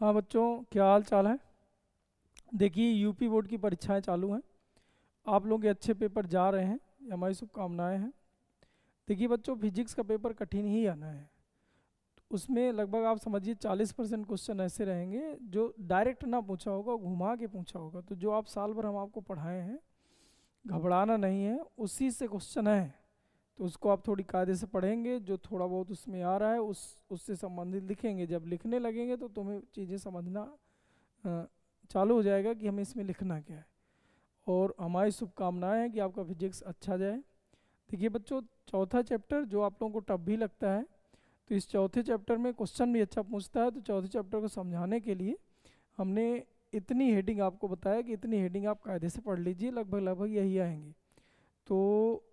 हाँ बच्चों, क्या हाल चाल है। देखिए, यूपी बोर्ड की परीक्षाएं चालू हैं। आप लोग के अच्छे पेपर जा रहे हैं, ये हमारी शुभकामनाएं हैं। देखिए बच्चों, फिजिक्स का पेपर कठिन ही आना है। उसमें लगभग आप समझिए 40% क्वेश्चन ऐसे रहेंगे जो डायरेक्ट ना पूछा होगा, घुमा के पूछा होगा। तो जो आप साल भर हम आपको पढ़ाए हैं, घबराना नहीं है, उसी से क्वेश्चन है। तो उसको आप थोड़ी कायदे से पढ़ेंगे, जो थोड़ा बहुत उसमें आ रहा है उससे संबंधित लिखेंगे। जब लिखने लगेंगे तो तुम्हें चीज़ें समझना अ, चालू हो जाएगा कि हमें इसमें लिखना क्या है। और हमारी शुभकामनाएं हैं कि आपका फिजिक्स अच्छा जाए। देखिए बच्चों, चौथा चैप्टर जो आप लोगों को टफ भी लगता है, तो इस चौथे चैप्टर में क्वेश्चन भी अच्छा पूछता है। तो चौथे चैप्टर को समझाने के लिए हमने इतनी हेडिंग आपको बताया कि इतनी हेडिंग आप कायदे से पढ़ लीजिए, लगभग लगभग यही आएंगी। तो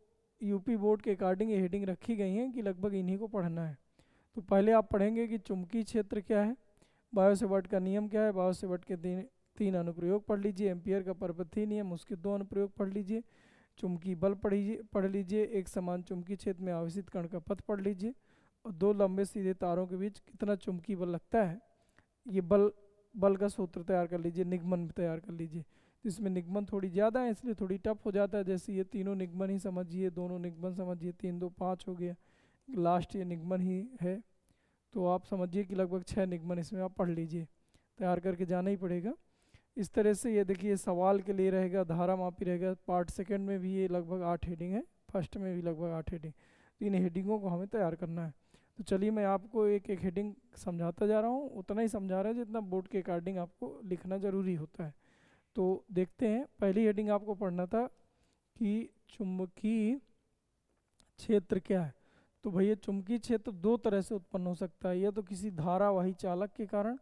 यूपी बोर्ड के अकॉर्डिंग ये हेडिंग रखी गई हैं कि लगभग इन्हीं को पढ़ना है। तो पहले आप पढ़ेंगे कि चुंबकीय क्षेत्र क्या है, बायो सेवर्ट का नियम क्या है, बायो सेवर्ट के तीन अनुप्रयोग पढ़ लीजिए, एम्पियर का परपथीय नियम उसके दो अनुप्रयोग पढ़ लीजिए, चुंबकीय बल पढ़ लीजिए, एक समान चुंबकीय क्षेत्र में आवेशित कण का पथ पढ़ लीजिए, और दो लंबे सीधे तारों के बीच कितना चुंबकीय बल लगता है, ये बल बल का सूत्र तैयार कर लीजिए, निगमन तैयार कर लीजिए। तो इसमें निगमन थोड़ी ज़्यादा है इसलिए थोड़ी टफ हो जाता है। जैसे ये तीनों निगमन ही समझिए, दोनों निगमन समझिए, 3 2 5 हो गया, लास्ट ये निगमन ही है। तो आप समझिए कि लगभग 6 निगमन इसमें आप पढ़ लीजिए, तैयार करके जाना ही पड़ेगा। इस तरह से ये देखिए सवाल के लिए रहेगा, धारा मापी रहेगा। पार्ट सेकंड में भी ये लगभग 8 हेडिंग है, फर्स्ट में भी लगभग 8 हेडिंग। तो इन हेडिंगों को हमें तैयार करना है। तो चलिए मैं आपको एक एक हेडिंग समझाता जा रहा हूँ, उतना ही समझा रहा है जितना बोर्ड के अकॉर्डिंग आपको लिखना ज़रूरी होता है। तो देखते हैं, पहली हेडिंग आपको पढ़ना था कि चुंबकीय क्षेत्र क्या है। तो भैया चुंबकीय क्षेत्र दो तरह से उत्पन्न हो सकता है, या तो किसी धारावाही चालक के कारण,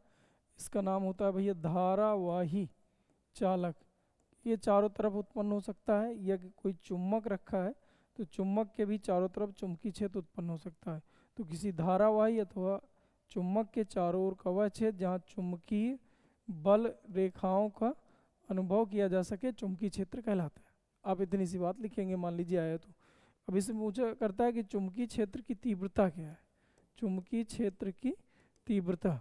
इसका नाम होता है भैया धारावाही चालक, ये चारों तरफ उत्पन्न हो सकता है, या कि कोई चुम्बक रखा है तो चुम्बक के भी चारों तरफ चुंबकीय क्षेत्र उत्पन्न हो सकता है। तो किसी धारावाही अथवा चुम्बक के चारों ओर का वह क्षेत्र जहाँ चुंबकीय बल रेखाओं का अनुभव किया जा सके चुंबकीय क्षेत्र कहलाता है। आप इतनी सी बात लिखेंगे, मान लीजिए आया तो। अब इसमें पूछा करता है कि चुंबकीय क्षेत्र की तीव्रता क्या है। चुंबकीय क्षेत्र की तीव्रता,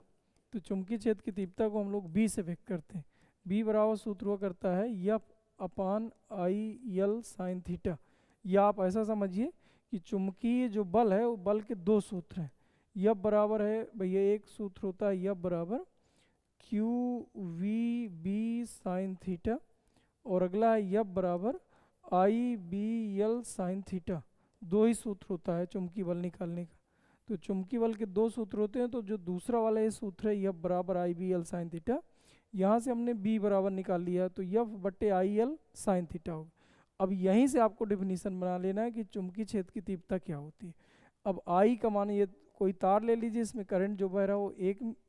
तो चुंबकीय क्षेत्र की तीव्रता को हम लोग बी से व्यक्त करते हैं। बी बराबर सूत्र हुआ करता है F upon I L sine theta. या आप ऐसा समझिए कि चुंबकीय जो बल है वो बल के दो सूत्र हैं। एफ बराबर है भैया, एक सूत्र होता है एफ बराबर Q V B sine theta, और अगला है एफ बराबर I B L sine theta. दो ही सूत्र होता है चुंबकीय बल निकालने का। तो चुंबकीय बल के दो सूत्र होते हैं, तो जो दूसरा वाला ये सूत्र है एफ बराबर I B L sine theta, यहाँ से हमने बी बराबर निकाल लिया है, तो एफ बट्टे आई एल साइन थीटा होगा। अब यहीं से आपको डिफिनीशन बना लेना है कि चुंबकीय क्षेत्र की तीव्रता क्या होती है। अब आई का मान, ये कोई तार ले लीजिए, इसमें करंट जो बह रहा है वो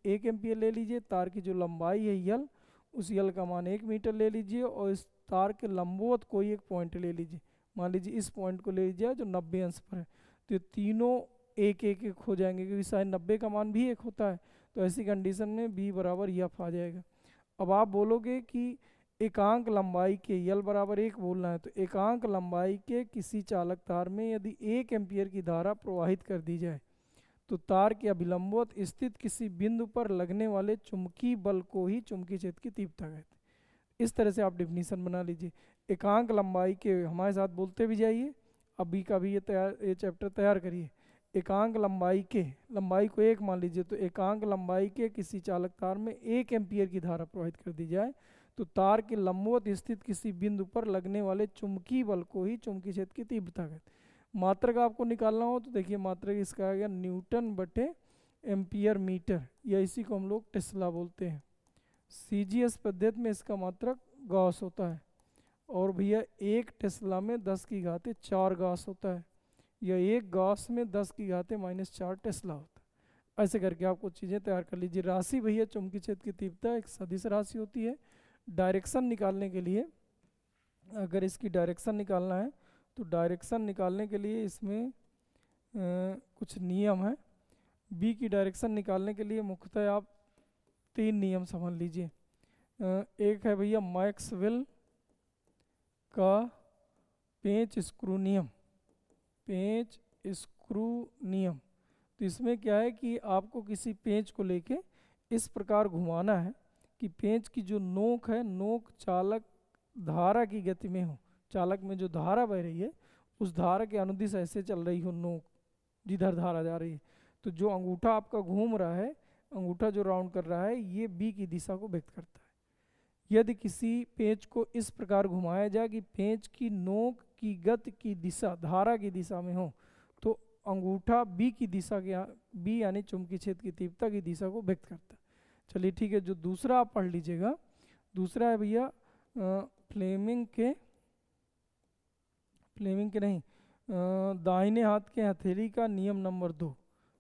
एक एम्पियर ले लीजिए। तार की जो लंबाई है यल, उस यल का मान 1 मीटर ले लीजिए, और इस तार के लंबवत कोई एक पॉइंट ले लीजिए। मान लीजिए इस पॉइंट को ले लीजिए जो 90 अंश पर है। तो ये तीनों एक एक एक हो जाएंगे, क्योंकि साइन 90 का मान भी एक होता है। तो ऐसी कंडीशन में बी बराबर एफ आ जाएगा। अब आप बोलोगे कि एकांक लंबाई के, यल बराबर 1 बोलना है, तो एकांक लंबाई के किसी चालक तार में यदि 1 एम्पियर की धारा प्रवाहित कर दी जाए, तो तार के अभिलंबवत स्थित किसी बिंदु पर लगने वाले चुंबकीय बल को ही चुंबकीय क्षेत्र की तीव्रता कहते हैं। इस तरह से आप डिफिनीशन बना लीजिए। एकांक लंबाई के, हमारे साथ बोलते भी जाइए, अभी का भी ये चैप्टर तैयार करिए। एकांक लंबाई के, लंबाई को 1 मान लीजिए, तो एकांक लंबाई के किसी चालक तार में 1 एम्पियर की धारा प्रवाहित कर दी जाए, तो तार के लंबवत स्थित किसी बिंदु पर लगने वाले चुंबकीय बल को ही चुंबकीय क्षेत्र की तीव्रता कहते हैं। मात्रक आपको निकालना हो तो देखिए, मात्रक इसका आ गया न्यूटन बटे एम्पियर मीटर, या इसी को हम लोग टेस्ला बोलते हैं। सीजीएस पद्धति में इसका मात्रक गॉस होता है। और भैया 1 टेस्ला में 10⁻⁴ गॉस होता है, या 1 गॉस में 10⁻⁻4 टेस्ला होता है। ऐसे करके आपको चीज़ें तैयार कर लीजिए। राशि भैया चुंबकीय क्षेत्र की तीव्रता एक सदिश राशि होती है। डायरेक्शन निकालने के लिए, अगर इसकी डायरेक्शन निकालना है, तो डायरेक्शन निकालने के लिए इसमें कुछ नियम है। बी की डायरेक्शन निकालने के लिए मुख्यतः आप 3 नियम समझ लीजिए। एक है भैया मैक्सवेल का पेंच स्क्रू नियम, पेंच स्क्रू नियम। तो इसमें क्या है कि आपको किसी पेंच को लेके इस प्रकार घुमाना है कि पेंच की जो नोक है, नोक चालक धारा की गति में हो। चालक में जो धारा बह रही है उस धारा के अनुदिश ऐसे चल रही हो नोक, जिधर धारा जा रही है। तो जो अंगूठा आपका घूम रहा है, अंगूठा जो राउंड कर रहा है, ये बी की दिशा को व्यक्त करता है। यदि किसी पेंच को इस प्रकार घुमाया जाए कि पेंच की नोक की गति की दिशा धारा की दिशा में हो, तो अंगूठा बी की दिशा के, बी यानी चुंबकीय क्षेत्र की तीव्रता की दिशा को व्यक्त करता है। चलिए ठीक है, जो दूसरा आप पढ़ लीजिएगा, दूसरा है भैया फ्लेमिंग के नहीं, दाहिने हाथ के हथेली का नियम नंबर 2,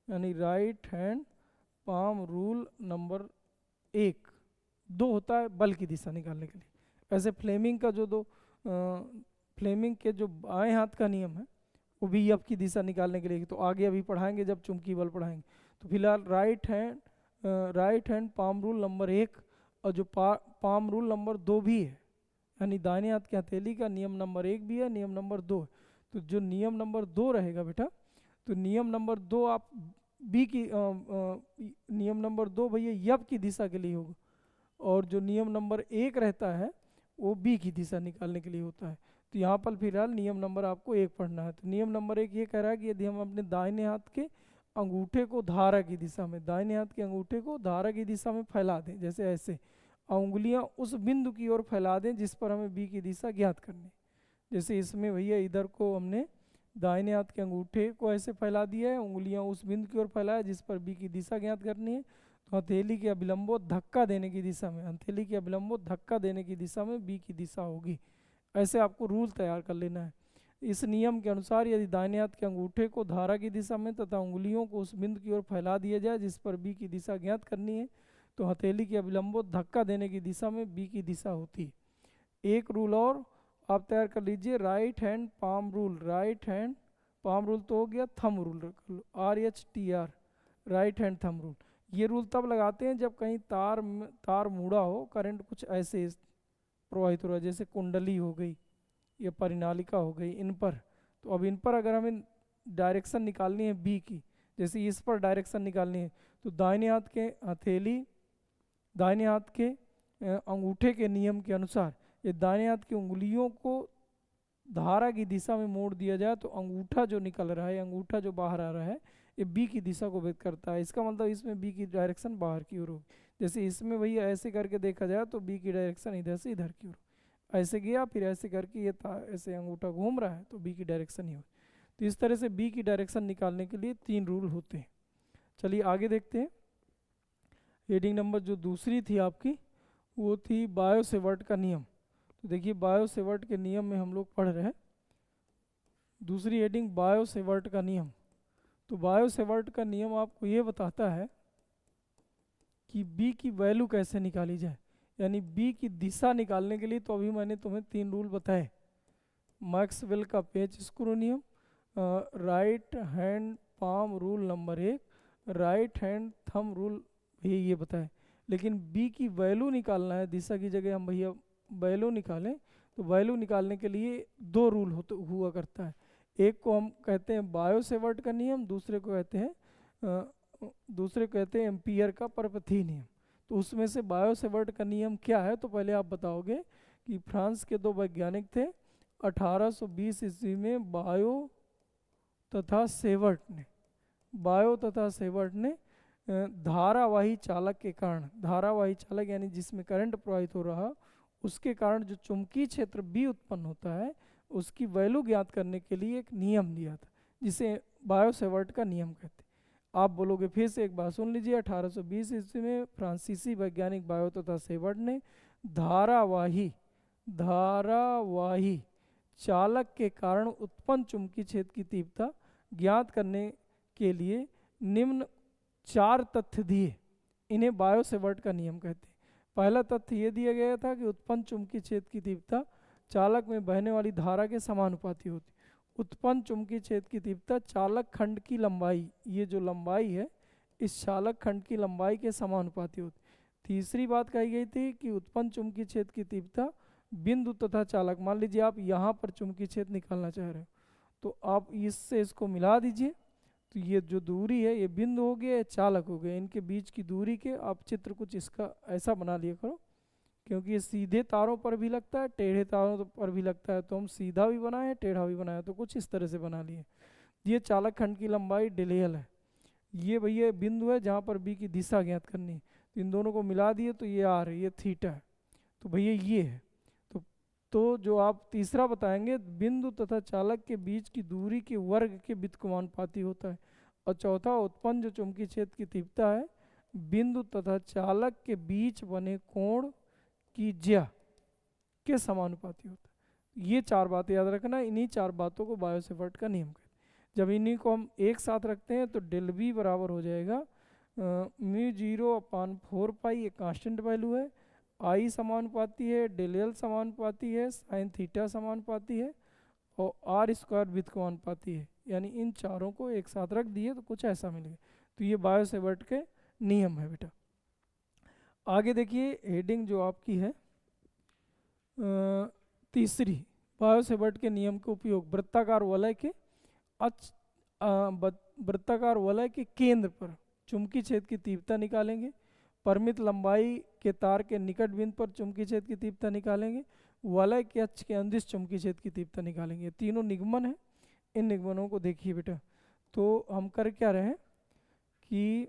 यानी right hand palm rule number 1। 2 होता है बल की दिशा निकालने के लिए। ऐसे फ्लेमिंग का जो फ्लेमिंग के जो बाएं हाथ का नियम है वो भी एफ की दिशा निकालने के लिए, तो आगे अभी पढ़ाएंगे जब चुंबकीय बल पढ़ाएंगे। तो फिलहाल right hand palm rule number 1 और जो पाम रूल नंबर 2 भी है, यानी दाहिने हाथ की हथेली का नियम नंबर 1 भी है, नियम नंबर 2 है। तो जो नियम नंबर 2 रहेगा बेटा, तो नियम नंबर 2 आप बी की नियम नंबर 2 भैया एफ की दिशा के लिए होगा, और जो नियम नंबर 1 रहता है वो बी की दिशा निकालने के लिए होता है। तो यहाँ पर फिलहाल नियम नंबर आपको 1 पढ़ना है। तो नियम नंबर 1 ये कह रहा है कि यदि हम अपने दाहिने हाथ के अंगूठे को धारा की दिशा में, दाहिने हाथ के अंगूठे को धारा की दिशा में फैला दें, जैसे ऐसे, उंगलियां उस बिंदु की ओर फैला दें जिस पर हमें बी की दिशा ज्ञात करनी है। जैसे इसमें भैया इधर को हमने दाहिने हाथ के अंगूठे को ऐसे फैला दिया है, उंगलियां उस बिंदु की ओर फैलाया जिस पर बी की दिशा ज्ञात करनी है। तो हथेली के अभिलंबो धक्का देने की दिशा में, हथेली के अभिलंबो धक्का देने की दिशा में बी की दिशा होगी। ऐसे आपको रूल तैयार कर लेना है। इस नियम के अनुसार यदि दाहिने हाथ के अंगूठे को धारा की दिशा में तथा उंगलियों को उस बिंदु की ओर फैला दिया जाए जिस पर बी की दिशा ज्ञात करनी है, तो हथेली के अभिलंबो धक्का देने की दिशा में बी की दिशा होती है। एक रूल और आप तैयार कर लीजिए, right hand palm rule. Right hand palm rule तो हो गया, थंब रूल रख लो, RHTR, right hand thumb rule. ये रूल तब लगाते हैं जब कहीं तार मुड़ा हो, करंट कुछ ऐसे प्रवाहित हो रहा है, जैसे कुंडली हो गई या परिनालिका हो गई, इन पर। तो अब इन पर अगर हमें डायरेक्शन निकालनी है बी की, जैसे इस पर डायरेक्शन निकालनी है, तो दाहिने हाथ के हथेली, दाहिने हाथ के अंगूठे के नियम के अनुसार ये दाहिने हाथ की उंगलियों को धारा की दिशा में मोड़ दिया जाए, तो अंगूठा जो निकल रहा है, अंगूठा जो बाहर आ रहा है, ये बी की दिशा को व्यक्त करता है। इसका मतलब इसमें बी की डायरेक्शन बाहर की ओर होगी। जैसे इसमें भैया ऐसे करके देखा जाए तो बी की डायरेक्शन इधर से इधर की ओर, ऐसे गया फिर ऐसे करके ये ऐसे अंगूठा घूम रहा है तो बी की डायरेक्शन ही होगी। तो इस तरह से बी की डायरेक्शन निकालने के लिए 3 रूल होते हैं। चलिए आगे देखते हैं। हेडिंग नंबर जो दूसरी थी आपकी वो थी बायो सेवर्ट का नियम। तो देखिए बायो सेवर्ट के नियम में हम लोग पढ़ रहे हैं। दूसरी हेडिंग बायो सेवर्ट का नियम। तो बायो सेवर्ट का नियम आपको ये बताता है कि बी की वैल्यू कैसे निकाली जाए, यानी बी की दिशा निकालने के लिए। तो अभी मैंने तुम्हें 3 रूल बताए, मैक्सवेल का पेंच स्क्रू नियम, right hand palm rule number 1, right hand thumb rule भी ये बताए। लेकिन बी की वैल्यू निकालना है, दिशा की जगह हम भैया वैल्यू निकालें, तो वैल्यू निकालने के लिए 2 रूल हुआ करता है। एक को हम कहते हैं बायो सेवर्ट का नियम, दूसरे को कहते हैं एम्पियर का परपथी नियम। तो उसमें से बायो सेवर्ट का नियम क्या है, तो पहले आप बताओगे कि फ्रांस के 2 वैज्ञानिक थे 1820 ईस्वी में, बायो तथा सेवर्ट ने धारावाही चालक के कारण, धारावाही चालक यानी जिसमें करंट प्रवाहित हो रहा, उसके कारण जो चुंबकीय क्षेत्र बी उत्पन्न होता है उसकी वैल्यू ज्ञात करने के लिए एक नियम दिया था, जिसे बायो सेवर्ट का नियम कहते हैं। आप बोलोगे, फिर से एक बार सुन लीजिए। 1820 ईस्वी में फ्रांसीसी वैज्ञानिक बायो तथा सेवर्ट ने धारावाही चालक के कारण उत्पन्न चुंबकीय क्षेत्र की तीव्रता ज्ञात करने के लिए निम्न 4 तथ्य दिए। इन्हें बायो सेवर्ट का नियम कहते हैं। पहला तथ्य ये दिया गया था कि उत्पन्न चुंबकीय क्षेत्र की तीव्रता चालक में बहने वाली धारा के समानुपाती होती। उत्पन्न चुंबकीय क्षेत्र की तीव्रता चालक खंड की लंबाई, ये जो लंबाई है इस चालक खंड की लंबाई के समानुपाती होती। तीसरी बात कही गई थी कि उत्पन्न चुंबकीय क्षेत्र की तीव्रता बिंदु तथा चालक, मान लीजिए आप यहाँ पर चुंबकीय क्षेत्र निकालना चाह रहे हो, तो आप इससे इसको मिला दीजिए, तो ये जो दूरी है ये बिंदु हो गया, ये चालक हो गया। इनके बीच की दूरी के आप चित्र कुछ इसका ऐसा बना लिया करो, क्योंकि ये सीधे तारों पर भी लगता है, टेढ़े तारों पर भी लगता है। तो हम सीधा भी बनाए, टेढ़ा भी बनाया, तो कुछ इस तरह से बना लिए। ये चालक खंड की लंबाई डेलियल है। ये भैया बिंदु है जहाँ पर बी की दिशा ज्ञात करनी है। तो इन दोनों को मिला दिए तो ये आर है, ये थीटा है। तो भैया ये है। तो जो आप तीसरा बताएंगे, बिंदु तथा चालक के बीच की दूरी के वर्ग के व्युत्क्रमानुपाती होता है। और चौथा, उत्पन्न जो चुंबकीय क्षेत्र की तीव्रता है बिंदु तथा चालक के बीच बने कोण की ज्या के समानुपाती होता है। ये चार बातें याद रखना। इन्हीं चार बातों को बायो-सेवर्ट का नियम कहते हैं। जब इन्हीं को हम एक साथ रखते हैं तो डेल बी बराबर हो जाएगा म्यू 0/4 पाई, ये कांस्टेंट वैल्यू है। आई समानुपाती है, डेल एल समानुपाती है, साइन थीटा समानुपाती है, और आर स्क्वायर व्युत्क्रमानुपाती है। यानी इन चारों को एक साथ रख दिए तो कुछ ऐसा मिलेगा। तो ये बायो-सेवर्ट के नियम है बेटा। आगे देखिए हेडिंग जो आपकी है तीसरी, बायो-सेवर्ट के नियम का उपयोग वृत्ताकार वलय के वृत्ताकार वलय के केंद्र पर चुंबकीय क्षेत्र की तीव्रता निकालेंगे। परिमित लंबाई के तार के निकट बिंदु पर चुंबकीय क्षेत्र की तीव्रता निकालेंगे। वलय के अक्ष के अंदिश चुंबकीय क्षेत्र की तीव्रता निकालेंगे। तीनों निगमन है। इन निगमनों को देखिए बेटा। तो हम कर क्या रहे हैं कि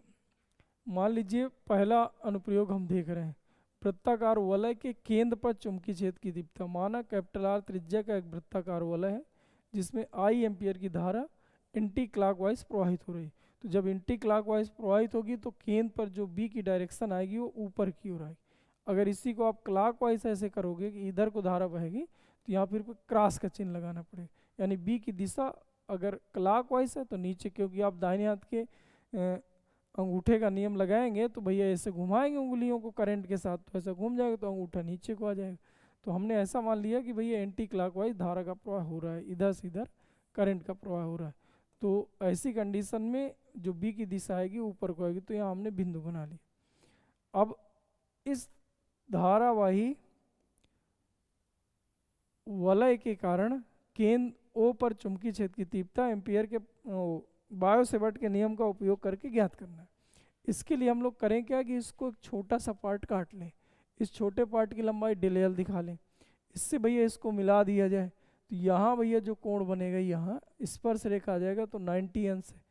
मान लीजिए पहला अनुप्रयोग हम देख रहे हैं, वृत्ताकार वलय के केंद्र पर चुंबकीय क्षेत्र की तीव्रता। माना कैपिटल आर त्रिज्या का एक वृत्ताकार वलय है जिसमें आई एम्पियर की धारा एंटी क्लॉकवाइज प्रवाहित हो रही है। तो जब एंटी क्लॉकवाइज प्रवाहित होगी तो केंद्र पर जो बी की डायरेक्शन आएगी वो ऊपर की ओर आएगी। अगर इसी को आप क्लॉकवाइज ऐसे करोगे कि इधर को धारा बहेगी तो यहाँ फिर क्रॉस का चिन्ह लगाना पड़ेगा। यानी बी की दिशा अगर क्लॉकवाइज है तो नीचे, क्योंकि आप दाहिने हाथ के अंगूठे का नियम लगाएंगे तो भैया ऐसे घुमाएंगे उंगलियों को करंट के साथ, तो ऐसा घूम जाएगा तो अंगूठा नीचे को आ जाएगा। तो हमने ऐसा मान लिया कि भैया एंटी क्लॉकवाइज धारा का प्रवाह हो रहा है, इधर से इधर करंट का प्रवाह हो रहा है। तो ऐसी कंडीशन में जो बी की दिशा आएगी ऊपर को आएगी। तो यहाँ हमने बिंदु बना ली। अब इस धारावाही वलय के कारण केंद्र ओ पर चुंबकीय क्षेत्र की तीव्रता एम्पियर के बायो-सेवर्ट के नियम का उपयोग करके ज्ञात करना है। इसके लिए हम लोग करें क्या कि इसको एक छोटा सा पार्ट काट लें, इस छोटे पार्ट की लंबाई डेल एल दिखा लें, इससे भैया इसको मिला दिया जाए। तो यहाँ भैया जो कोण बनेगा, यहाँ स्पर्श रेखा आ जाएगा तो 90 अंश है,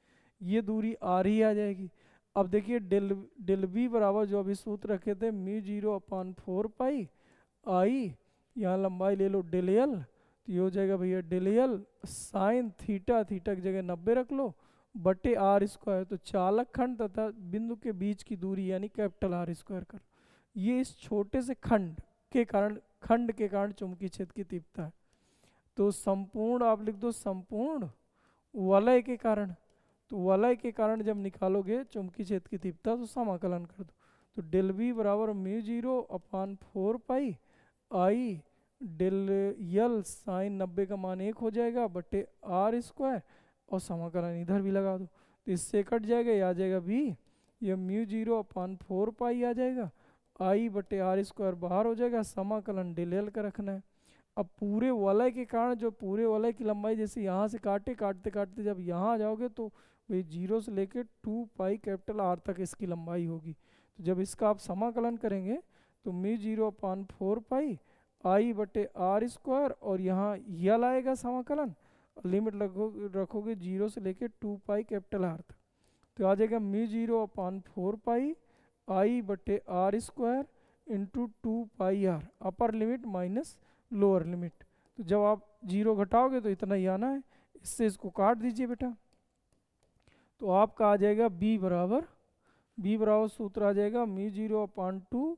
ये दूरी आर ही आ जाएगी। अब देखिए डेल बी बराबर जो अभी सूत्र रखे थे म्यू 0/4 पाई आई, यहाँ लंबाई ले लो डेल एल, तो ये हो जाएगा भैया del L sine theta, theta की जगह 90 रख लो, बटे आर स्क्वायर। तो चालक खंड तथा बिंदु के बीच की दूरी यानी कैपिटल आर स्क्वायर कर, ये इस छोटे से खंड के कारण चुंबकीय क्षेत्र की तीव्रता है। तो संपूर्ण आप लिख दो संपूर्ण वलय के कारण। तो वलय के कारण जब निकालोगे चुंबकीय क्षेत्र की तीव्रता तो समाकलन कर दो। तो डेल बी बराबर mu 0/4 pi I del L sign 90 का मान 1 हो जाएगा बटे आर स्क्वायर, और समाकलन इधर भी लगा दो तो इससे कट जाएगा, ये आ जाएगा बी, ये म्यू 0/4 पाई आ जाएगा, आई बटे आर स्क्वायर बाहर हो जाएगा, समाकलन डेल एल का रखना है। अब पूरे वलय के कारण जो पूरे वलय की लंबाई जैसे यहाँ से काटते काटते जब यहाँ आ जाओगे तो वही 0 से लेके 2 पाई कैपिटल आर तक इसकी लंबाई होगी। तो जब इसका आप समाकलन करेंगे तो म्यू 0/4 पाई आई बटे आर स्क्वायर, और यहाँ यल आएगा समाकलन, लिमिट रखोगे 0 से लेके 2 पाई कैपिटल आर तक, तो आ जाएगा म्यू 0/4 पाई आई बटे R square into 2 pi R, upper limit minus lower limit. तो जब आप 0 घटाओगे तो इतना ही आना है, इससे इसको काट दीजिए बेटा। तो आपका आ जाएगा बी बराबर सूत्र आ जाएगा म्यू 0/2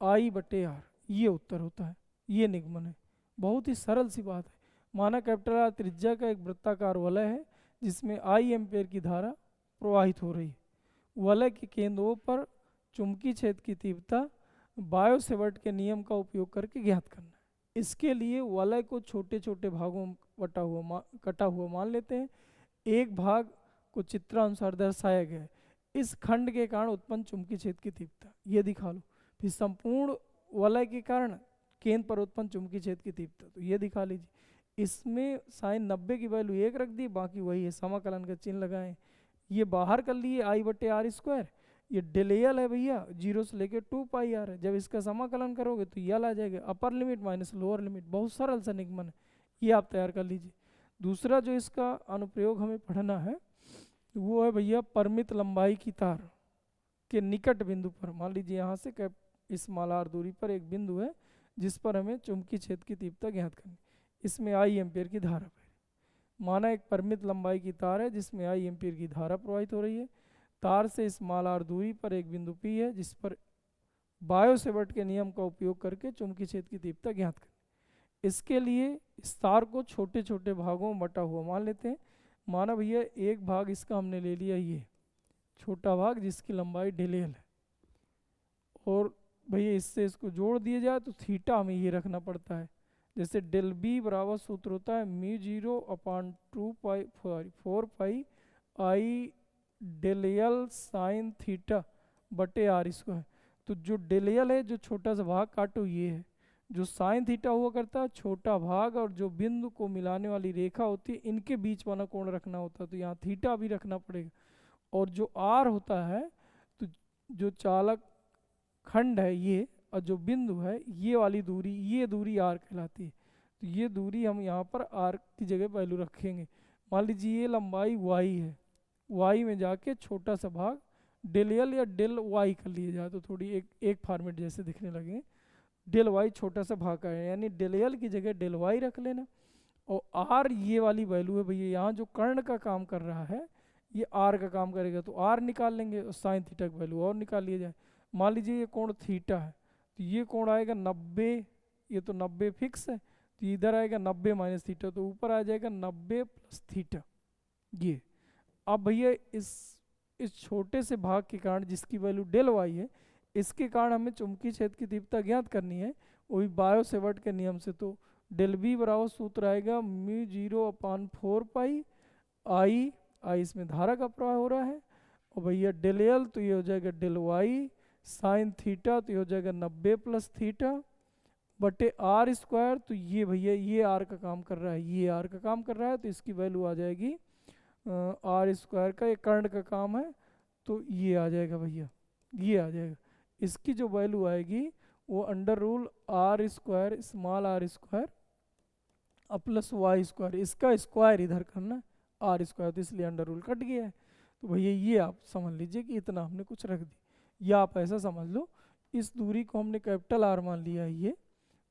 आई बटे आर, ये उत्तर होता है, ये निगमन है। बहुत ही सरल सी बात है। माना कैपिटल आर त्रिज्या का एक वृत्ताकार वलय है जिसमें आई एम्पियर की धारा प्रवाहित हो रही है। वलय के केंद्रों पर चुंबकीय क्षेत्र की तीव्रता बायो-सेवर्ट के नियम का उपयोग करके ज्ञात करना है। इसके लिए वलय को छोटे छोटे भागों में कटा हुआ मान लेते हैं। एक भाग को चित्रानुसार दर्शाया गया है। इस खंड के कारण उत्पन्न चुंबकीय क्षेत्र की तीव्रता ये दिखा लो। फिर संपूर्ण वलय के कारण केंद्र पर उत्पन्न चुंबकीय क्षेत्र की तीव्रता तो ये दिखा लीजिए। इसमें साइन 90 की वैल्यू 1 रख दी, बाकी वही है, समाकलन का चिन्ह लगाएं। ये बाहर कर लिए आई बटे आर स्क्वायर, ये डेल एल है भैया, 0 से लेके 2 पाई आर है। जब इसका समाकलन करोगे तो ये आ जाएगा, अपर लिमिट माइनस लोअर लिमिट। बहुत सरल सा निगमन है, ये आप तैयार कर लीजिए। दूसरा जो इसका अनुप्रयोग हमें पढ़ना है वो है भैया परिमित लंबाई की तार के निकट बिंदु पर, मान लीजिए यहाँ से इस मालार दूरी पर एक बिंदु है जिस पर हमें चुंबकीय क्षेत्र की तीव्रता ज्ञात करनी, इसमें आई एम्पियर की धारा है। माना एक परिमित लंबाई की तार है जिसमें आई एम्पियर की धारा प्रवाहित हो रही है। तार से इस मालार दूरी पर एक बिंदु P है जिस पर बायो सेवर्ट के नियम का उपयोग करके चुंबकीय क्षेत्र की तीव्रता ज्ञात करनी। इसके लिए इस तार को छोटे छोटे भागों में बटा हुआ मान लेते हैं। माना भैया एक भाग इसका हमने ले लिया ये छोटा भाग जिसकी लंबाई डेल एल है, और भैया इससे इसको जोड़ दिया जाए तो थीटा हमें ये रखना पड़ता है। जैसे डेल बी बराबर सूत्र होता है mu 0 upon 2 pi 4 pi I del L sine theta बटे आर स्क्वायर। तो जो डेल एल है जो छोटा सा भाग काटो ये है, जो साइन थीटा हुआ करता है छोटा भाग, और जो बिंदु को मिलाने वाली रेखा होती है इनके बीच वाला कोण रखना होता है, तो यहाँ थीटा भी रखना पड़ेगा। और जो आर होता है तो जो चालक खंड है ये, और जो बिंदु है ये वाली दूरी, ये दूरी आर कहलाती है। तो ये दूरी हम यहाँ पर आर की जगह वैल्यू रखेंगे। मान लीजिए ये लंबाई वाई है, वाई में जाके छोटा सा भाग डेल एल या डेल वाई कर लिया जाए तो थोड़ी एक फॉर्मेट जैसे दिखने लगे। डेल वाई छोटा सा भाग का है, यानी डेल एल की जगह डेल वाई रख लेना। और आर ये वाली वैल्यू है भैया, यहाँ जो कर्ण का काम कर रहा है ये आर का काम करेगा, तो आर निकाल लेंगे और साइन थीटा की वैल्यू और निकाल लिया जाए। मान लीजिए ये कोण थीटा है तो ये कोण आएगा 90, ये तो 90 फिक्स है, तो इधर आएगा 90 माइनस थीटा, तो ऊपर आ जाएगा 90 प्लस थीटा ये। अब भैया इस छोटे से भाग के कारण जिसकी वैल्यू डेल वाई है, इसके कारण हमें चुंबकीय क्षेत्र की तीव्रता ज्ञात करनी है वही बायो सेवर्ट के नियम से। तो डेल बी बराबर सूत्र आएगा म्यू 0 अपान 4 पाई आई इसमें धारा का प्रवाह हो रहा है, और भैया डेल एल तो ये हो जाएगा डेल वाई साइन थीटा, तो ये हो जाएगा 90 प्लस थीटा बटे आर स्क्वायर। तो ये भैया ये आर का काम कर रहा है, ये आर का काम कर रहा है, तो इसकी वैल्यू आ जाएगी आर स्क्वायर का, ये कर्ण का काम है तो ये आ जाएगा भैया, ये आ जाएगा। इसकी जो वैल्यू आएगी वो under root R square small R square plus Y square, इसका स्क्वायर इधर करना आर स्क्वायर, तो इसलिए अंडर रूल कट गया है। तो भैया ये आप समझ लीजिए कि इतना हमने कुछ रख दी, या आप ऐसा समझ लो इस दूरी को हमने कैपिटल आर मान लिया है ये,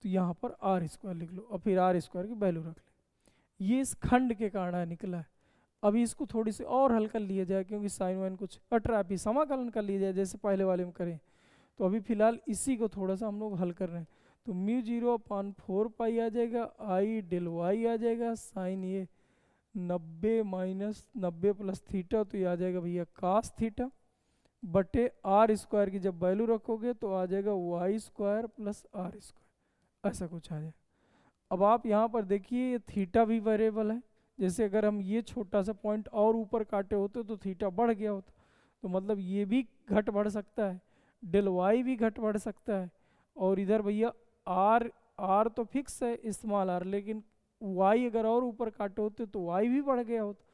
तो यहाँ पर आर स्क्वायर लिख लो और फिर आर स्क्वायर की वैल्यू रख ले। ये इस खंड के कारण निकला है। अभी इसको थोड़ी सी और हल कर लिया जाए क्योंकि साइन वाइन कुछ कट रहा है, अभी समाकलन कर लिया जाए जैसे पहले वाले में करें। तो अभी फिलहाल इसी को थोड़ा सा हम लोग हल कर रहे हैं। तो म्यू 0 अपान 4 पाई आ जाएगा, आई डेल वाई आ जाएगा, साइन ये 90 माइनस 90 प्लस थीटा, तो ये आ जाएगा भैया कास थीटा बटे आर स्क्वायर की जब वैल्यू रखोगे तो आ जाएगा Y square plus R square, ऐसा कुछ आ जाएगा। अब आप यहाँ पर देखिए ये थीटा भी वेरिएबल है, जैसे अगर हम ये छोटा सा पॉइंट और ऊपर काटे होते तो थीटा बढ़ गया होता, तो मतलब ये भी घट बढ़ सकता है, डेल वाई भी घट बढ़ सकता है। और इधर भैया आर तो फिक्स है स्मॉल आर, लेकिन वाई अगर और ऊपर काटे होते तो वाई भी बढ़ गया होता।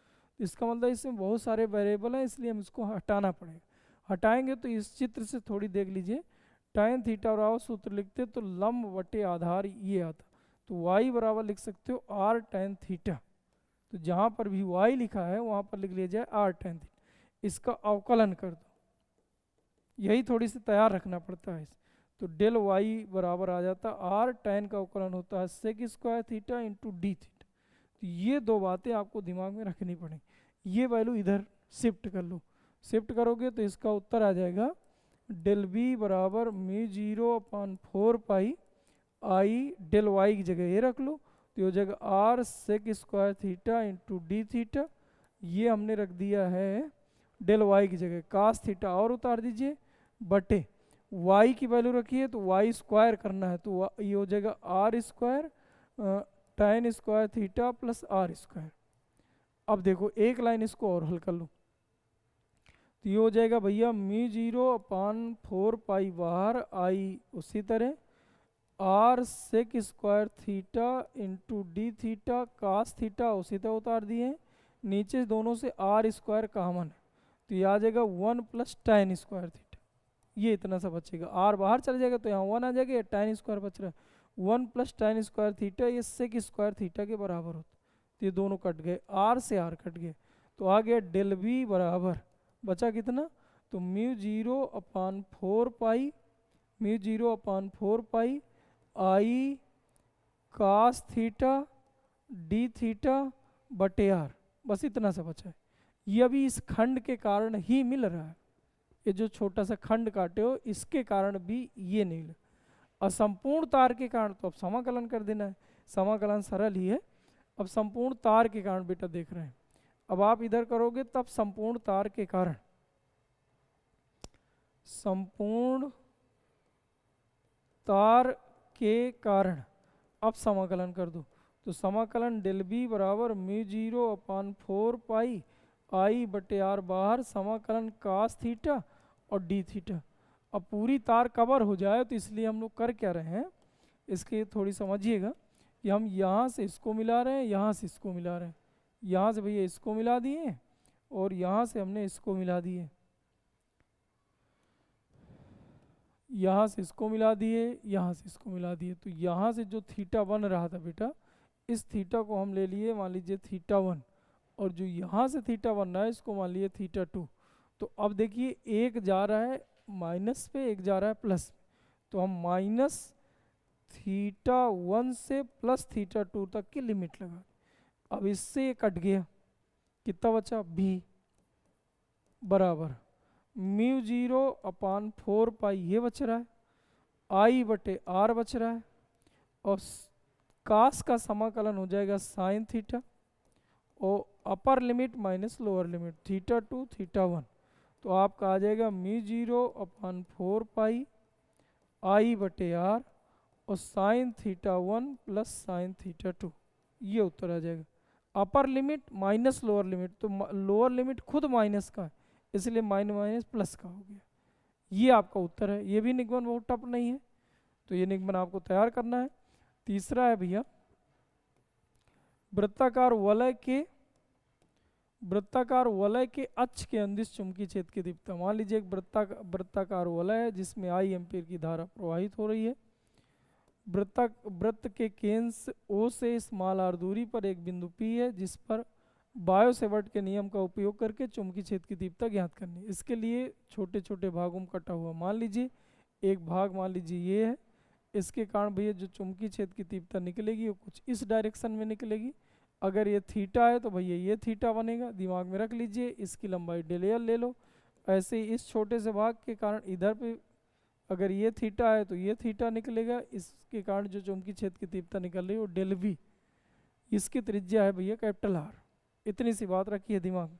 तो इसका मतलब इसमें बहुत सारे वेरिएबल हैं, इसलिए हम इसको हटाना पड़ेगा। हटाएंगे तो इस चित्र से थोड़ी देख लीजिए, tan थीटा बराबर सूत्र लिखते तो लंब बटे आधार ये आता, तो y बराबर लिख सकते हो r tan थीटा। तो जहाँ पर भी y लिखा है वहाँ पर लिख लिया जाए r tan थीटा, इसका अवकलन कर दो, यही थोड़ी सी तैयार रखना पड़ता है। तो डेल y बराबर आ जाता r tan का अवकलन होता है sec square theta into D theta. तो ये दो बातें आपको दिमाग में रखनी पड़ेंगी। ये वैल्यू इधर शिफ्ट कर लो, शिफ्ट करोगे तो इसका उत्तर आ जाएगा डेल बी बराबर mu 0 upon 4 pi I del Y की जगह ये रख लो, तो हो जाएगा R sec square theta into D theta. ये हमने रख दिया है डेल वाई की जगह, कास थीटा और उतार दीजिए बटे वाई की वैल्यू रखिए तो वाई स्क्वायर करना है, तो ये हो जाएगा R square tan square theta plus R square. अब देखो एक लाइन इसको और हल कर लो, तो ये हो जाएगा भैया म्यू 0 अपान 4 पाई बाहर आई उसी तरह R sec square theta into D theta cos theta उसी तरह उतार दिए, नीचे दोनों से आर स्क्वायर कॉमन है तो ये आ जाएगा 1 प्लस tan स्क्वायर थीटा, ये इतना सा बचेगा। आर बाहर चला जाएगा तो यहाँ 1 आ जाएगा, ये tan स्क्वायर बच रहा है। 1 प्लस tan स्क्वायर थीटा ये सेक स्क्वायर थीटा के बराबर होता, तो ये दोनों कट गए, आर से आर कट गए, तो आ गया डेल बी बराबर बचा कितना, तो म्यू 0 अपान 4 पाई, म्यू 0 अपान 4 पाई आई कास थीटा डी थीटा बटे आर, बस इतना सा बचा है। ये अभी इस खंड के कारण ही मिल रहा है, ये जो छोटा सा खंड काटे हो इसके कारण भी ये नहीं मिला। असंपूर्ण तार के कारण तो अब समाकलन कर देना है, समाकलन सरल ही है। अब संपूर्ण तार के कारण बेटा देख रहे हैं, अब आप इधर करोगे तब संपूर्ण तार के कारण, संपूर्ण तार के कारण अब समाकलन कर दो, तो समाकलन डेल बी बराबर म्यू 0 अपान 4 पाई आई बटे आर बाहर समाकलन कास थीटा और डी थीटा। अब पूरी तार कवर हो जाए तो इसलिए हम लोग कर क्या रहे हैं, इसके थोड़ी समझिएगा कि हम यहाँ से इसको मिला रहे हैं, यहाँ से इसको मिला रहे हैं, यहाँ से भैया इसको मिला दिए और यहाँ से हमने इसको मिला दिए, यहाँ से इसको मिला दिए, यहाँ से इसको मिला दिए। तो यहाँ से जो थीटा बन रहा था बेटा, इस थीटा को हम ले लिए मान लीजिए थीटा 1, और जो यहाँ से थीटा बन रहा है इसको मान लिए थीटा 2। तो अब देखिए एक जा रहा है माइनस पे, एक जा रहा है प्लस, तो हम माइनस थीटा 1 से प्लस थीटा 2 तक की लिमिट लगा। अब इससे ये कट गया, कितना बचा b बराबर म्यू 0 अपान 4 पाई ये बच रहा है, आई बटे आर बच रहा है, और कास का समाकलन हो जाएगा साइन थीटा और अपर limit minus lower limit theta 2 theta 1, तो आपका आ जाएगा म्यू 0 अपान 4 पाई आई बटे आर और sine theta 1 plus sine theta 2, ये उत्तर आ जाएगा। अपर लिमिट माइनस लोअर लिमिट, तो लोअर लिमिट खुद माइनस का है इसलिए माइनस माइनस प्लस का हो गया, ये आपका उत्तर है। ये भी निगमन बहुत टफ नहीं है, तो ये निगमन आपको तैयार करना है। तीसरा है भैया वृत्ताकार वलय के अक्ष के अंदिश चुंबकीय क्षेत्र की दीप्तता। मान लीजिए एक वृत्ताकार वलय है जिसमें आई एम्पीयर की धारा प्रवाहित हो रही है, वृत्त के केंद्र O से स्मॉल r दूरी पर एक बिंदु P है जिस पर बायो सेवर्ट के नियम का उपयोग करके चुंबकीय क्षेत्र की दीप्तता ज्ञात करनी है। इसके लिए छोटे छोटे भागों में कटा हुआ, मान लीजिए एक भाग मान लीजिए ये है, इसके कारण भैया जो चुंबकीय क्षेत्र की तीव्रता निकलेगी वो कुछ इस डायरेक्शन में निकलेगी। अगर ये थीटा है तो भैया ये थीटा बनेगा, दिमाग में रख लीजिए। इसकी लंबाई डेल एल ले लो। ऐसे ही इस छोटे से भाग के कारण इधर पे अगर ये थीटा है तो ये थीटा निकलेगा, इसके कारण जो चुंबकीय क्षेत्र की तीव्रता निकल रही है वो डेल वी, इसकी त्रिज्या है भैया कैपिटल आर। इतनी सी बात रखी है दिमाग में।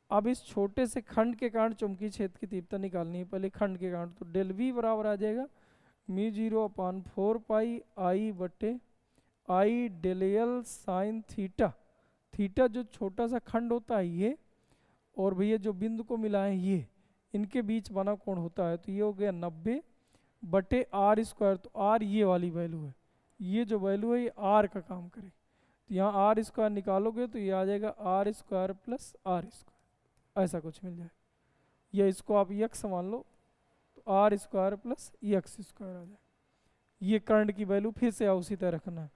अब इस छोटे से खंड के कारण चुंबकीय क्षेत्र की तीव्रता निकालनी है, पहले खंड के कारण, तो डेल वी बराबर आ जाएगा म्यू 0 अपान 4 पाई आई बटे I del L sine theta. Theta जो छोटा सा खंड होता है ये, और भैया जो बिंदु को मिला है ये, इनके बीच बना कोण होता है, तो ये हो गया 90 बटे आर स्क्वायर। तो आर ये वाली वैल्यू है, ये जो वैल्यू है ये आर का काम करे, तो यहाँ आर स्क्वायर निकालोगे तो ये आ जाएगा R square plus R square, ऐसा कुछ मिल जाए। या इसको आप यक्स मान लो तो R square plus X square आ जाए। ये करंट की वैल्यू फिर से उसी तरह रखना है।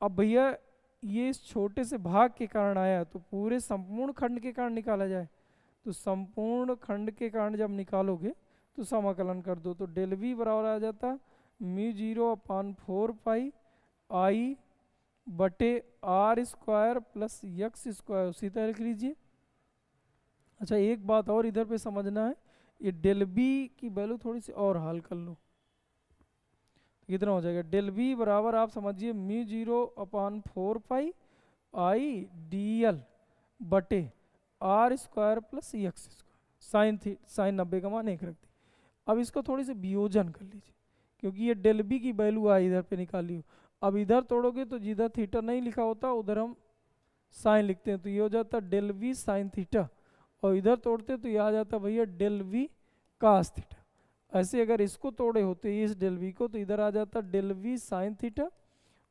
अब भैया ये इस छोटे से भाग के कारण आया, तो पूरे संपूर्ण खंड के कारण निकाला जाए, तो संपूर्ण खंड के कारण जब निकालोगे तो समाकलन कर दो, तो डेल वी बराबर आ जाता म्यू 0 अपान 4 पाई आई बटे R square plus X square, उसी तरह लिख लीजिए। अच्छा एक बात और इधर पे समझना है, ये डेल बी की वैल्यू थोड़ी सी और हल कर लो, कितना हो जाएगा डेल बी बराबर आप समझिए mu 0 upon 4 pi I D L बटे R square plus X square, sine 90 का मान 1 रख दी। अब इसको थोड़ी सी वियोजन कर लीजिए, क्योंकि ये डेल बी की वैल्यू आई इधर पे निकाली हो। अब इधर तोड़ोगे तो जिधर थीटा नहीं लिखा होता उधर हम साइन लिखते हैं, तो ये हो जाता डेल वी साइन थीटा, और इधर तोड़ते तो ये आ जाता भैया डेल वी कास थीटा। ऐसे अगर इसको तोड़े होते इस डेल वी को, तो इधर आ जाता डेल वी साइन थीटा,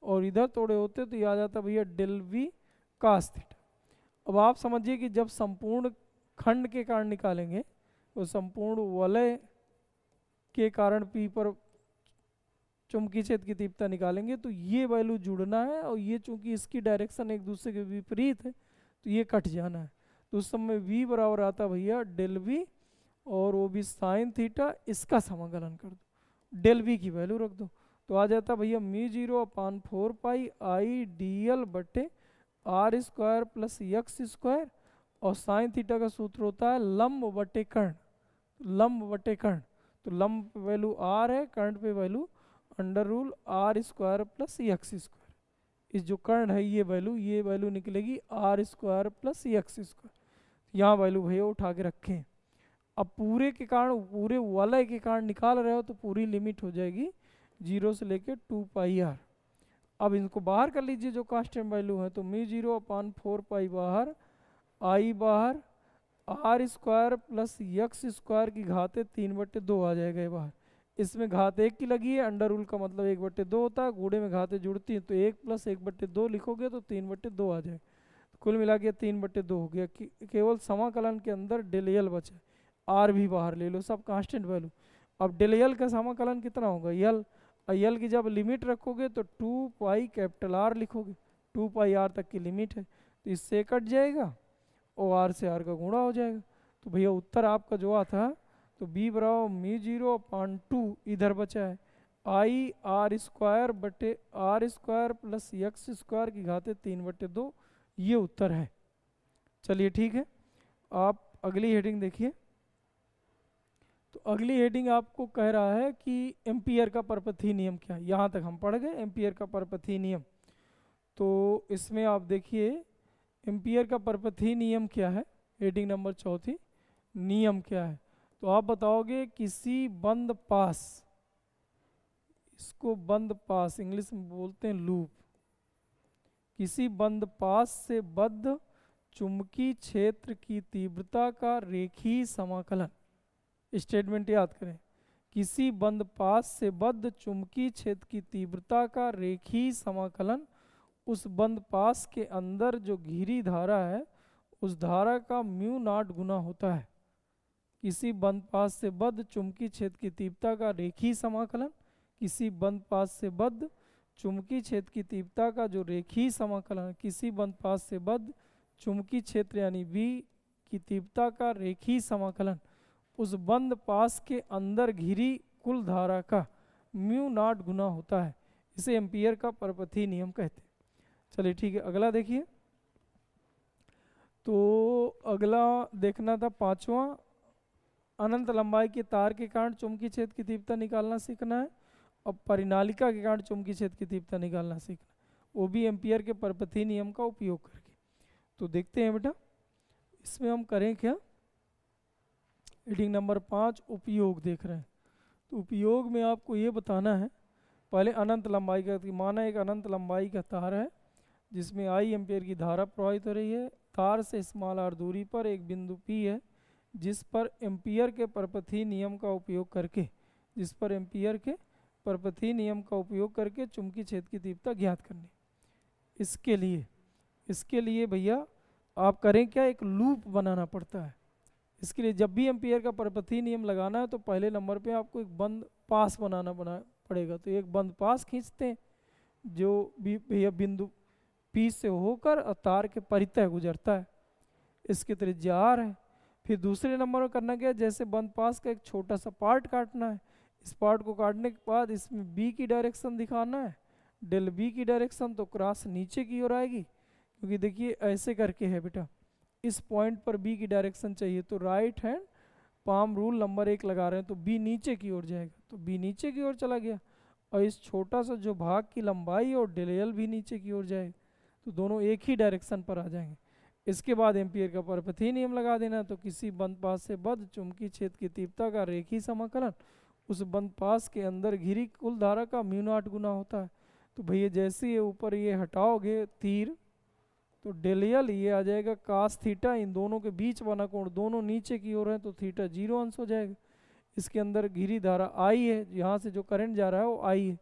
और इधर तोड़े होते तो ये आ जाता भैया डेल वी कास थीटा। अब आप समझिए कि जब संपूर्ण खंड के कारण निकालेंगे, तो संपूर्ण वलय के कारण P पर चुंबकीय क्षेत्र की तीव्रता निकालेंगे, तो ये वैल्यू जुड़ना है, और ये चूंकि इसकी डायरेक्शन एक दूसरे के विपरीत है तो ये कट जाना है। तो उस समय V बराबर आता भैया डेल V, और वो भी साइन थीटा, इसका समाकलन कर दो, डेल V की वैल्यू रख दो, तो आ जाता भैया μ0/4 आई dl बटे r square plus x square, और साइन थीटा का सूत्र होता है लंब बटे कर्ण, लंब बटे कर्ण, तो लंब पे वैल्यू r है, कर्ण पे value under rule r square plus x square, इस जो कर्ण है ये वैल्यू निकलेगी r square plus x square, यहाँ वैल्यू भैया उठा के रखें। अब पूरे के कारण, पूरे वलय के कारण निकाल रहे हो तो पूरी लिमिट हो जाएगी 0 से लेके 2πr। अब इनको बाहर कर लीजिए जो कांस्टेंट वैल्यू है, तो μ0/4 बाहर, आई बाहर, r square plus x square की घाते 3/2 आ जाएगा ये बाहर, इसमें घात 1 की लगी है, अंडर रूल का मतलब 1/2 होता है, गुणे में घातें जुड़ती हैं तो 1 + 1/2 लिखोगे तो 3/2 आ जाएगा, तो कुल मिला के 3/2 हो गया। केवल समाकलन के अंदर डेल एल बचा, आर भी बाहर ले लो, सब कांस्टेंट वैल्यू। अब डेल एल का समाकलन कितना होगा, यल, यल की जब लिमिट रखोगे तो 2π कैपिटल R लिखोगे, 2πr तक की लिमिट है, तो इससे कट जाएगा और r से r का गुणा हो जाएगा, तो भैया उत्तर आपका जो आता है तो b बराबर μ0/2 इधर बचा है, आई r स्क्वायर बटे r square plus x square की घाते 3/2, ये उत्तर है। चलिए ठीक है, आप अगली हेडिंग देखिए। तो अगली हेडिंग आपको कह रहा है कि एम्पियर का परपथीय नियम क्या है, यहाँ तक हम पढ़ गए एम्पियर का परपथीय नियम। तो इसमें आप देखिए एम्पियर का परपथीय नियम क्या है, हेडिंग नंबर 4 नियम क्या है, तो आप बताओगे किसी बंद पास, इसको बंद पास इंग्लिश में बोलते हैं लूप, किसी बंद पास से बद्ध चुंबकीय क्षेत्र की तीव्रता का रेखीय समाकलन, स्टेटमेंट याद करें, किसी बंद पास से बद्ध चुंबकीय क्षेत्र की तीव्रता का रेखीय समाकलन उस बंद पास के अंदर जो घिरी धारा है उस धारा का μ0 गुना होता है। किसी बंद पास से बद्ध चुंबकीय क्षेत्र की तीव्रता का रेखीय समाकलन, किसी बंद पास से बद्ध चुंबकीय क्षेत्र की तीव्रता का जो रेखीय समाकलन, किसी बंद पास से बद्ध चुंबकीय क्षेत्र यानी V की तीव्रता का रेखीय समाकलन उस बंद पास के अंदर घिरी कुल धारा का μ0 गुना होता है, इसे एम्पियर का परपथीय नियम कहते हैं। चलिए ठीक है, अगला देखिए। तो अगला देखना था 5वां, अनंत लंबाई के तार के कारण चुंबकीय क्षेत्र की तीव्रता निकालना सीखना है, और परिनालिका के कारण चुंबकीय क्षेत्र की तीव्रता निकालना सीखना, वो भी एम्पियर के परपथीय नियम का उपयोग करके। तो देखते हैं बेटा इसमें हम करें क्या। हेडिंग नंबर 5 उपयोग देख रहे हैं, तो उपयोग में आपको ये बताना है, पहले अनंत लंबाई का, माना एक अनंत लंबाई का तार है जिसमें I एम्पियर की धारा प्रवाहित हो रही है, तार से स्मॉल r दूरी पर एक बिंदु P है जिस पर एम्पियर के परपथीय नियम का उपयोग करके, जिस पर एम्पियर के परपथीय नियम का उपयोग करके चुंबकीय क्षेत्र की तीव्रता ज्ञात करनी। इसके लिए भैया आप करें क्या, एक लूप बनाना पड़ता है। इसके लिए जब भी एम्पियर का परपथीय नियम लगाना है तो पहले नंबर पे आपको एक बंद पास बनाना पड़ेगा। तो एक बंद पास खींचते हैं जो भी भैया बिंदु P से होकर और तार के परितः गुजरता है, इसकी त्रिज्या r है। फिर दूसरे नंबर में करना क्या, जैसे बंद पास का एक छोटा सा पार्ट काटना है, इस पार्ट को काटने के बाद इसमें B की डायरेक्शन दिखाना है, डेल B की डायरेक्शन तो क्रॉस नीचे की ओर आएगी, क्योंकि देखिए ऐसे करके है बेटा, इस पॉइंट पर B की डायरेक्शन चाहिए तो right hand palm rule number 1 लगा रहे हैं तो B नीचे की ओर जाएगा, तो B नीचे की ओर चला गया, और इस छोटा सा जो भाग की लंबाई और डेल एल भी नीचे की ओर जाएगा, तो दोनों एक ही डायरेक्शन पर आ जाएंगे। इसके बाद एम्पियर का परपथीय नियम लगा देना, तो किसी बंद पास से बद्ध चुंबकीय क्षेत्र की तीव्रता का रेखीय समाकलन उस बंद पास के अंदर घिरी कुल धारा का μ0 गुना होता है। तो भैया जैसे ये ऊपर ये हटाओगे तीर, तो डेल एल ये आ जाएगा cos थीटा, इन दोनों के बीच वाला कोण दोनों नीचे की ओर है तो थीटा 0 अंश हो जाएगा। इसके अंदर घिरी धारा I है, यहाँ से जो करंट जा रहा है वो I है,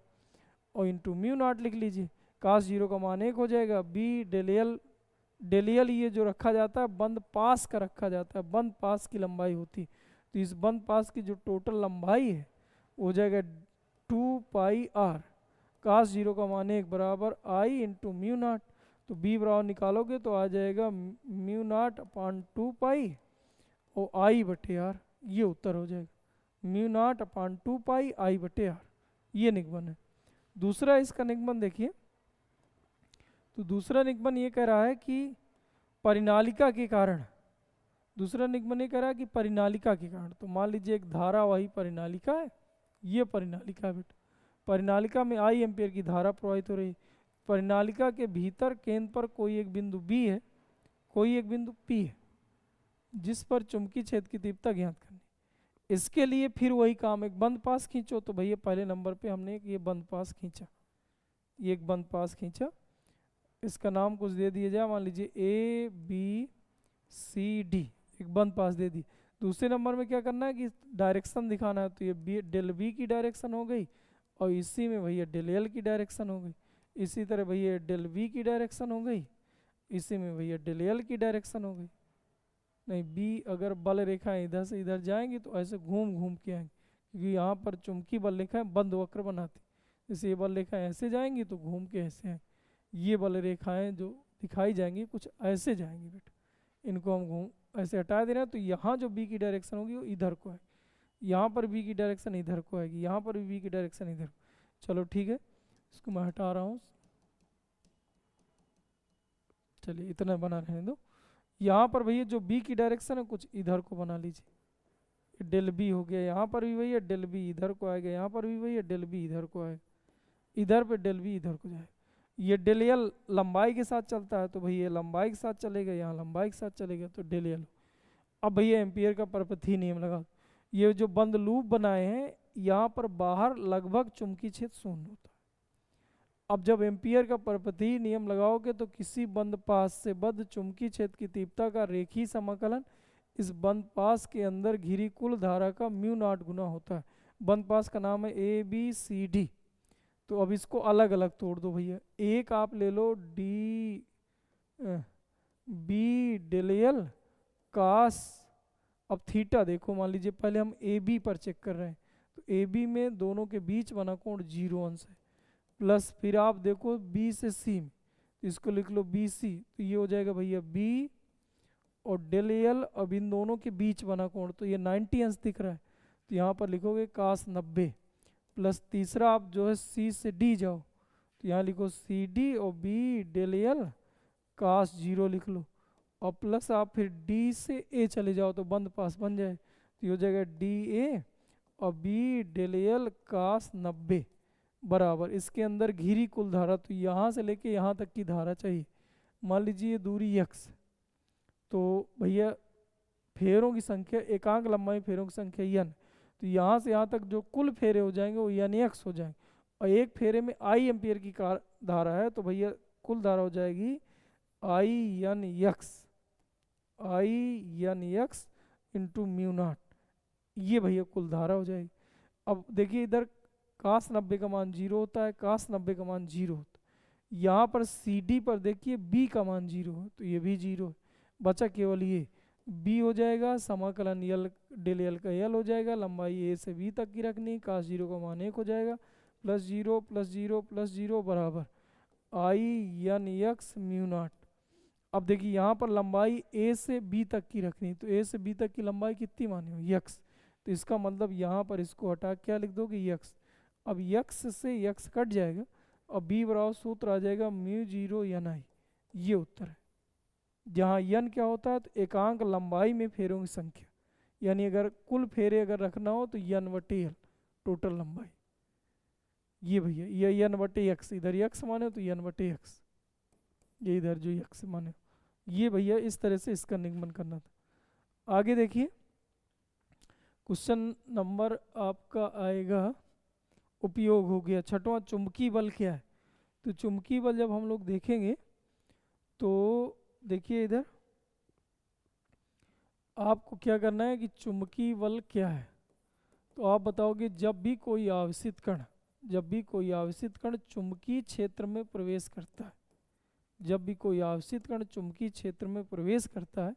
और इंटू μ0 लिख लीजिए, cos 0 का मान 1 हो जाएगा, B डेल एल डेलियल ये जो रखा जाता है बंद पास का रखा जाता है, बंद पास की लंबाई होती है। तो इस बंद पास की जो टोटल लंबाई है वो हो जाएगा 2πr। कास जीरो का मान 1 बराबर आई इंटू म्यू नाट। तो बी बराबर निकालोगे तो आ जाएगा म्यू नाट अपान 2π और आई बटे आर, ये उत्तर हो जाएगा। म्यू नाट अपान 2π आई बटे आर, ये निगमन है। दूसरा इसका निगमन देखिए, तो दूसरा निगमन ये कह रहा है कि परिनालिका के कारण, दूसरा निगमन ये कह रहा है कि परिनालिका के कारण। तो मान लीजिए एक धारावाही परिनालिका है, ये परिनालिका है बेटा। परिनालिका में आई एम्पियर की धारा प्रवाहित हो रही है। परिनालिका के भीतर केंद्र पर कोई एक बिंदु बी है, कोई एक बिंदु पी है, जिस पर चुंबकीय क्षेत्र की तीव्रता ज्ञात करनी। इसके लिए फिर वही काम, एक बंद पास खींचो। तो भैया पहले नंबर पे हमने एक ये बंद पास खींचा, ये एक बंद पास खींचा, इसका नाम कुछ दे दिया जाए, मान लीजिए ए बी सी डी, एक बंद पास दे दी। दूसरे नंबर में क्या करना है कि डायरेक्शन दिखाना है। तो ये बी डेल बी की डायरेक्शन हो गई और इसी में भैया डेल एल की डायरेक्शन हो गई। इसी तरह भैया डेल बी की डायरेक्शन हो गई, इसी में भैया डेल एल की डायरेक्शन हो गई। नहीं बी अगर बल रेखाएं इधर से इधर जाएंगी तो ऐसे घूम घूम के आएंगी, क्योंकि यहाँ पर चुंबकीय बल रेखाएं बंद वक्र बनाती। जैसे ये बल रेखाएं ऐसे जाएंगी तो घूम के ऐसे आएंगी। ये बल रेखाएं जो दिखाई जाएंगी कुछ ऐसे जाएंगी बेटा, इनको हम घूम ऐसे हटा दे रहे हैं। तो यहाँ जो बी की डायरेक्शन होगी वो इधर को आएगी, यहाँ पर बी की डायरेक्शन इधर को आएगी, यहाँ पर भी बी की डायरेक्शन इधर। चलो ठीक है, इसको मैं हटा रहा हूँ, चलिए इतना बना रहने दो। यहाँ पर भैया जो बी की डायरेक्शन है कुछ इधर को बना लीजिए, डेल बी हो गया। यहाँ पर भी भैया डेल बी इधर को आएगा, यहाँ पर भी भैया डेल बी इधर को आएगा, इधर पे डेल बी इधर को जाएगा। ये डेल एल लंबाई के साथ चलता है तो भैया लंबाई के साथ चलेगा, यहाँ लंबाई के साथ चलेगा तो डेल एल। अब भैया एम्पियर का परपथी नियम लगा। ये जो बंद लूप बनाए हैं यहाँ पर बाहर लगभग चुंबकीय क्षेत्र शून्य होता है। अब जब एम्पियर का परपथी नियम लगाओगे तो किसी बंद पास से बद्ध चुंबकीय क्षेत्र की तीव्रता का रेखीय समाकलन इस बंद पास के अंदर घिरी कुल धारा का म्यू नॉट गुना होता है। बंद पास का नाम है ए बी सी डी। तो अब इसको अलग अलग तोड़ दो भैया। एक आप ले लो डी बी डेल एल कास, अब थीटा देखो, मान लीजिए पहले हम ए बी पर चेक कर रहे हैं तो ए बी में दोनों के बीच बना कोण 0 अंश है, प्लस फिर आप देखो बी से सी में, तो इसको लिख लो बी सी, तो ये हो जाएगा भैया बी और डेल एल। अब इन दोनों के बीच बना कोण तो ये 90 अंश दिख रहा है, तो यहाँ पर लिखोगे कास 90, प्लस तीसरा आप जो है सी से डी जाओ तो यहाँ लिखो सी डी और बी डेल एल कास 0 लिख लो, और प्लस आप फिर डी से ए चले जाओ तो बंद पास बन जाए, तो ये हो जाएगा डी ए और बी डेल एल कास 90 बराबर इसके अंदर घिरी कुल धारा। तो यहाँ से लेके यहाँ तक की धारा चाहिए। मान लीजिए ये दूरी x, तो भैया फेरों की संख्या, एकांक लंबाई फेरों की संख्या n, तो यहाँ से यहाँ तक जो कुल फेरे हो जाएंगे वो n x हो जाएंगे, और एक फेरे में I एम्पियर की धारा है तो भैया कुल धारा हो जाएगी I n x into mu naught, ये भैया कुल धारा हो जाएगी। अब देखिए इधर कास 90 का मान 0 होता है, कास 90 का मान 0 होता है। यहाँ पर सी डी पर देखिए b का मान 0 है तो ये भी 0 है, बचा केवल ये b हो जाएगा, समाकलन यल डेल एल का यल हो जाएगा, लंबाई a से b तक की रखनी, कास 0 का मान 1 हो जाएगा, प्लस 0 प्लस 0 प्लस 0 बराबर I n x mu naught. अब देखिए यहाँ पर लंबाई a से b तक की रखनी, तो a से b तक की लंबाई कितनी मानी हो x, तो इसका मतलब यहाँ पर इसको हटा क्या लिख दोगे x। अब x से x कट जाएगा और b बराबर सूत्र आ जाएगा म्यू 0 n i, ये उत्तर है। जहाँ n क्या होता है तो एकांक लंबाई में फेरों की संख्या, यानी अगर कुल फेरे अगर रखना हो तो n बटे l टोटल लंबाई, ये भैया ये n बटे x, इधर x माने तो n बटे x, ये इधर जो x माने, ये भैया इस तरह से इसका निगमन करना था। आगे देखिए क्वेश्चन नंबर आपका आएगा, उपयोग हो गया छठवां, चुंबकीय बल क्या है। तो चुंबकीय बल जब हम लोग देखेंगे तो देखिए इधर आपको क्या करना है कि चुंबकीय बल क्या है, तो आप बताओगे जब भी कोई आवेशित कण चुंबकीय क्षेत्र में प्रवेश करता है, जब भी कोई आवेशित कण चुंबकीय क्षेत्र में प्रवेश करता है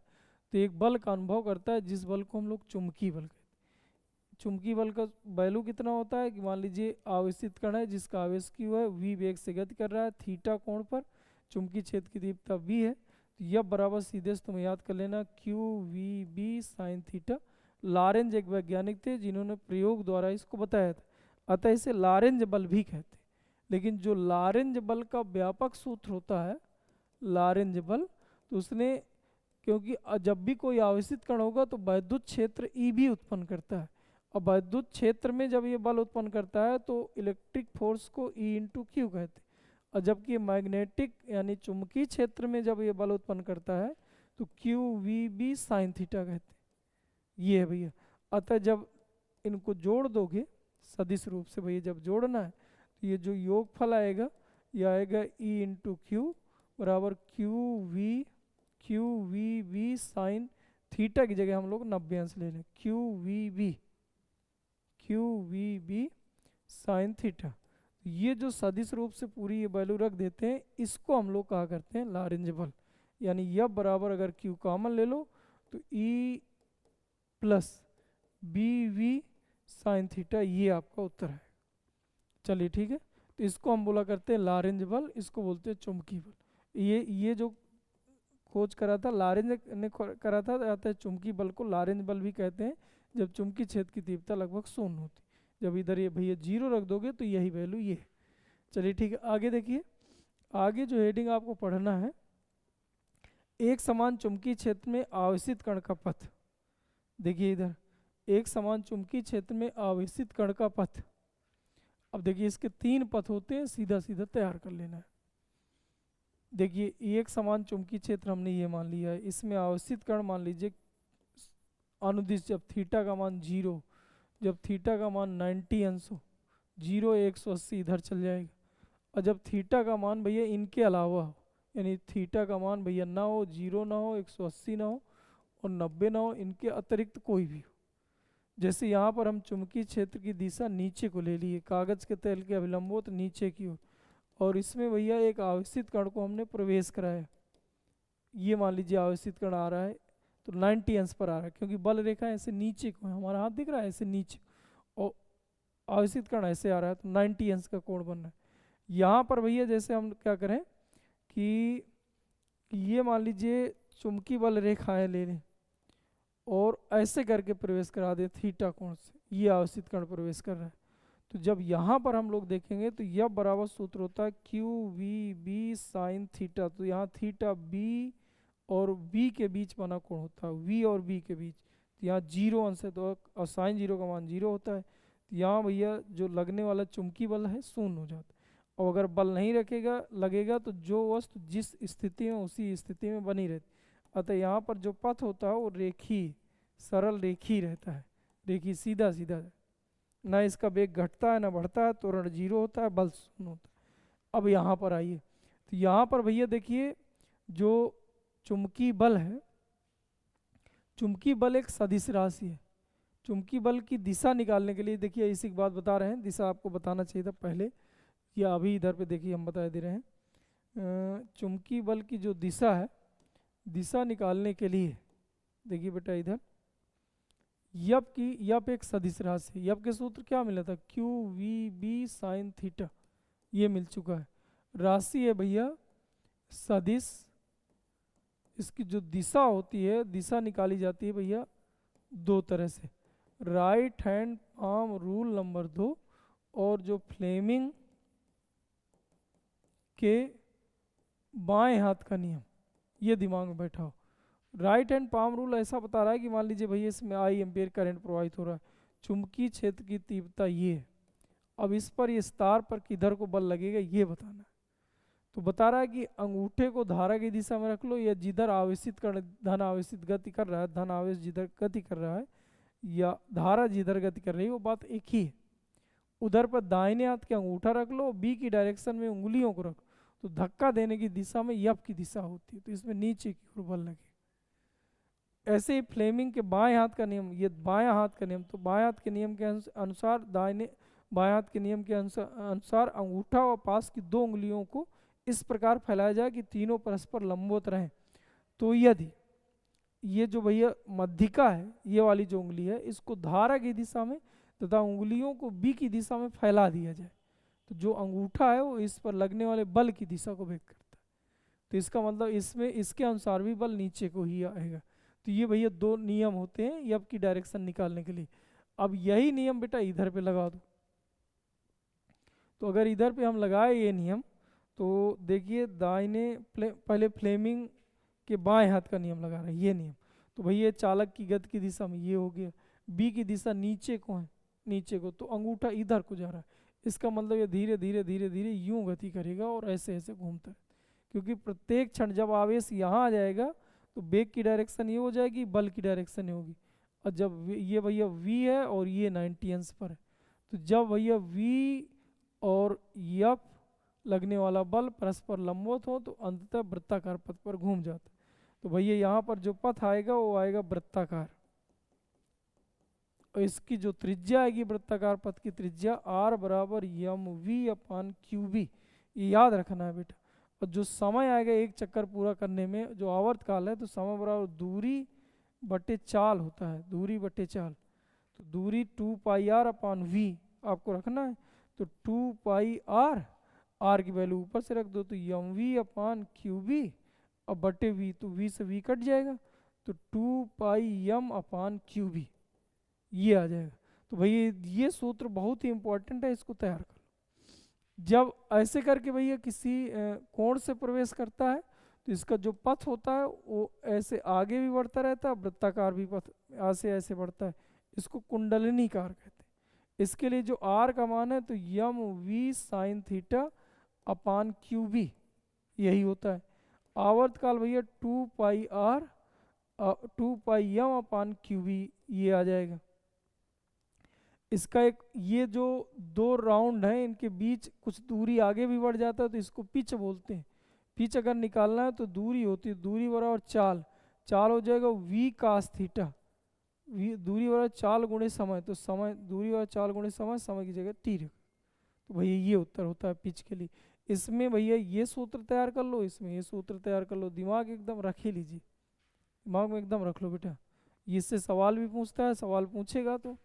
तो एक बल का अनुभव करता है, जिस बल को हम लोग चुंबकीय बल कहते हैं। चुंबकीय बल का वैल्यू कितना होता है कि मान लीजिए आवेशित कण है जिसका आवेश q है, v वेग से गति कर रहा है थीटा कोण पर, चुंबकीय क्षेत्र की तीव्रता v है, तो यह बराबर सीधे से तुम याद कर लेना q v b sine theta. Lorentz एक वैज्ञानिक थे जिन्होंने प्रयोग द्वारा इसको बताया था, अतः इसे लॉरेंज बल भी कहते हैं। लेकिन जो लॉरेंज बल का व्यापक सूत्र होता है लॉरेंज बल, तो उसने क्योंकि जब भी कोई आवेशित कण होगा तो वैद्युत क्षेत्र ई भी उत्पन्न करता है, और वैद्युत क्षेत्र में जब ये बल उत्पन्न करता है तो इलेक्ट्रिक फोर्स को ई इंटू क्यू कहते हैं, और जबकि मैग्नेटिक यानी चुंबकीय क्षेत्र में जब ये बल उत्पन्न करता है तो Q V B sine theta कहते हैं। ये है भैया। अतः जब इनको जोड़ दोगे सदिश रूप से भैया जब जोड़ना है तो ये जो योगफल आएगा ये आएगा ई इंटू क्यू बराबर Q V B sine theta की जगह हम लोग 90 अंश ले लें, Q V B sine theta. ये जो सदिश रूप से पूरी ये वैल्यू रख देते हैं इसको हम लोग कहा करते हैं लॉरेंज बल। यानी यह बराबर अगर क्यू कॉमन ले लो तो E plus B V sine theta, ये आपका उत्तर है। चलिए ठीक है, तो इसको हम बोला करते हैं लॉरेंज बल, इसको बोलते हैं चुंबकीय बल। ये जो खोज करा था लॉरेंज ने करा था, आता है चुंबकीय बल को लॉरेंज बल भी कहते हैं जब चुंबकीय क्षेत्र की तीव्रता लगभग शून्य होती। जब इधर ये भैया जीरो रख दोगे तो यही वैल्यू ये है। चलिए ठीक है, आगे देखिए, आगे जो हेडिंग आपको पढ़ना है, एक समान चुंबकीय क्षेत्र में आवेशित कण का पथ। देखिए इधर एक समान चुंबकीय क्षेत्र में आवेशित कण का पथ। अब देखिए इसके 3 पथ होते हैं, सीधा सीधा तैयार कर लेना है। देखिए एक समान चुंबकीय क्षेत्र हमने ये मान लिया है, इसमें आवेशित कण मान लीजिए अनुदिश जब थीटा का मान 0, जब थीटा का मान 90 अंश हो, 0 180 इधर चल जाएगा, और जब थीटा का मान भैया इनके अलावा हो, यानी थीटा का मान भैया ना हो, 0 ना हो, 180 ना हो और 90 ना हो, इनके अतिरिक्त कोई भी हो। जैसे यहाँ पर हम चुंबकीय क्षेत्र की दिशा नीचे को ले लिए, कागज के तल के अभिलंबोत नीचे की ओर, और इसमें भैया एक आवेशित कण को हमने प्रवेश कराया। ये मान लीजिए आवेशित कण आ रहा है तो 90 अंश पर आ रहा है, क्योंकि बल रेखा ऐसे नीचे को है, हमारा हाथ दिख रहा है ऐसे नीचे, और आवेशित कण ऐसे आ रहा है तो 90 अंश का कोण बन रहा है। यहाँ पर भैया जैसे हम क्या करें कि ये मान लीजिए चुंबकीय बल रेखाएं ले लें और ऐसे करके प्रवेश करा दे थीटा कोण से, ये आवेशित कण प्रवेश कर रहा है। तो जब यहाँ पर हम लोग देखेंगे तो यह बराबर सूत्र होता है Q V B sine theta. तो यहाँ थीटा बी और बी के बीच बना कोण होता है, वी और बी के बीच, तो यहाँ 0 अंश है तो और साइन 0 का मान 0 होता है, तो यहाँ भैया जो लगने वाला चुंबकीय बल है शून्य हो जाता है। और अगर बल नहीं रखेगा लगेगा तो जो वस्तु जिस स्थिति में उसी स्थिति में बनी रहती। अतः यहाँ पर जो पथ होता है वो रेखीय, सरल रेखीय रहता है, रेखीय सीधा सीधा, ना इसका वेग घटता है ना बढ़ता है, त्वरण 0 होता है, बल शून्य होता है। अब यहाँ पर आइए, तो यहाँ पर भैया देखिए जो चुंबकीय बल है, चुंबकीय बल एक सदिश राशि है। चुंबकीय बल की दिशा निकालने के लिए देखिए इसी की बात बता रहे हैं, दिशा आपको बताना चाहिए था पहले, या अभी इधर पे देखिए हम बता दे रहे हैं। चुंबकीय बल की जो दिशा है, दिशा निकालने के लिए देखिए बेटा इधर यप एक सदिश राशि है। यप के सूत्र क्या मिला था, Q V B sine theta, ये मिल चुका है। राशि है भैया सदिश, इसकी जो दिशा होती है, दिशा निकाली जाती है भैया 2 तरह से, right hand palm rule number 2 और जो फ्लेमिंग के बाएं हाथ का नियम, ये दिमाग में बैठा हो। राइट हैंड पाम रूल ऐसा बता रहा है कि मान लीजिए भैया इसमें I एम्पेयर करंट प्रवाहित हो रहा है, चुंबकीय क्षेत्र की तीव्रता ये है, अब इस पर ये तार पर किधर को बल लगेगा ये बताना है। तो बता रहा है कि अंगूठे को धारा की दिशा में रख लो, या जिधर आवेशित कण धन आवेशित गति कर रहा है, धन आवेश जिधर गति कर रहा है या धारा जिधर गति कर रही है वो बात एक ही है। उधर पर दाहिने हाथ के अंगूठा रख लो, बी की डायरेक्शन में उंगलियों को रखो, तो धक्का देने की दिशा में यप की दिशा होती है, तो इसमें नीचे की ओर बल लगे। ऐसे ही फ्लेमिंग के बाएं हाथ का नियम, ये बायां हाथ का नियम, तो बाएं हाथ के नियम के अनुसार दाहिने बाएं हाथ के नियम के अनुसार अंगूठा और पास की 2 उंगलियों को इस प्रकार फैलाया जाए कि तीनों परस्पर लंबवत रहें। तो यदि ये जो भैया मध्यिका है, ये वाली जो उंगली है, इसको धारा की दिशा में तथा उंगलियों को बी की दिशा में फैला दिया जाए, तो जो अंगूठा है वो इस पर लगने वाले बल की दिशा को व्यक्त करता है। तो इसका मतलब इसमें इसके अनुसार भी बल नीचे को ही आएगा। तो ये भैया दो नियम होते हैं यब की डायरेक्शन निकालने के लिए। अब यही नियम बेटा इधर पे लगा दो। तो अगर इधर पे हम लगाए ये नियम, तो देखिए दाहिने पहले फ्लेमिंग के बाएं हाथ का नियम लगा रहा है, ये नियम। तो भैया चालक की गति की दिशा में ये हो गया, बी की दिशा नीचे को है, नीचे को, तो अंगूठा इधर को जा रहा है। इसका मतलब ये धीरे धीरे धीरे धीरे यूं गति करेगा और ऐसे ऐसे घूमता है, क्योंकि प्रत्येक क्षण जब आवेश यहाँ आ जाएगा तो बेग की डायरेक्शन ये हो जाएगी, बल की डायरेक्शन ये होगी। और जब ये भैया v है और ये 90 अंश पर है, तो जब भैया v और यफ लगने वाला बल परस्पर लंबवत हो तो अंततः वृत्ताकार पथ पर घूम जाता है। तो भैया यहाँ पर जो पथ आएगा वो आएगा वृत्ताकार, और इसकी जो त्रिज्या आएगी वृत्ताकार पथ की त्रिज्या r बराबर M V upon Q B, ये याद रखना है बेटा। और जो समय आएगा एक चक्कर पूरा करने में, जो आवर्त काल है, तो समय बराबर दूरी बटे चाल होता है, दूरी बटे चाल। तो दूरी 2 पाई आर अपान वी आपको रखना है, तो 2 पाई आर, आर की वैल्यू ऊपर से रख दो, तो M V upon Q B, और बटे वी, तो वी से वी कट जाएगा, तो 2 pi M upon Q B, ये आ जाएगा। तो भैया ये सूत्र बहुत ही इंपॉर्टेंट है, इसको तैयार कर लो। जब ऐसे करके भैया किसी कोण से प्रवेश करता है तो इसका जो पथ होता है वो ऐसे आगे भी बढ़ता रहता है, वृत्ताकार भी पथ ऐसे ऐसे बढ़ता है, इसको कुंडलिनीकार कहते हैं। इसके लिए जो आर का मान है तो M V sine theta upon Q B यही होता है। आवर्तकाल भैया 2 pi R 2 pi M upon Q B ये आ जाएगा। इसका एक ये जो दो राउंड हैं इनके बीच कुछ दूरी आगे भी बढ़ जाता है तो इसको पिच बोलते हैं। पिच अगर निकालना है तो दूरी होती है, दूरी बराबर चाल, चाल हो जाएगा वी कास थीटा, वी दूरी बराबर चाल गुणे समय, तो समय दूरी बराबर चाल गुणे समय, समय की जगह टी रख। तो भैया ये उत्तर होता है पिच के लिए। इसमें भैया ये सूत्र तैयार कर लो, इसमें ये सूत्र तैयार कर लो, दिमाग एकदम रख ही लीजिए, दिमाग में एकदम रख लो बेटा। इससे सवाल भी पूछता है, सवाल पूछेगा तो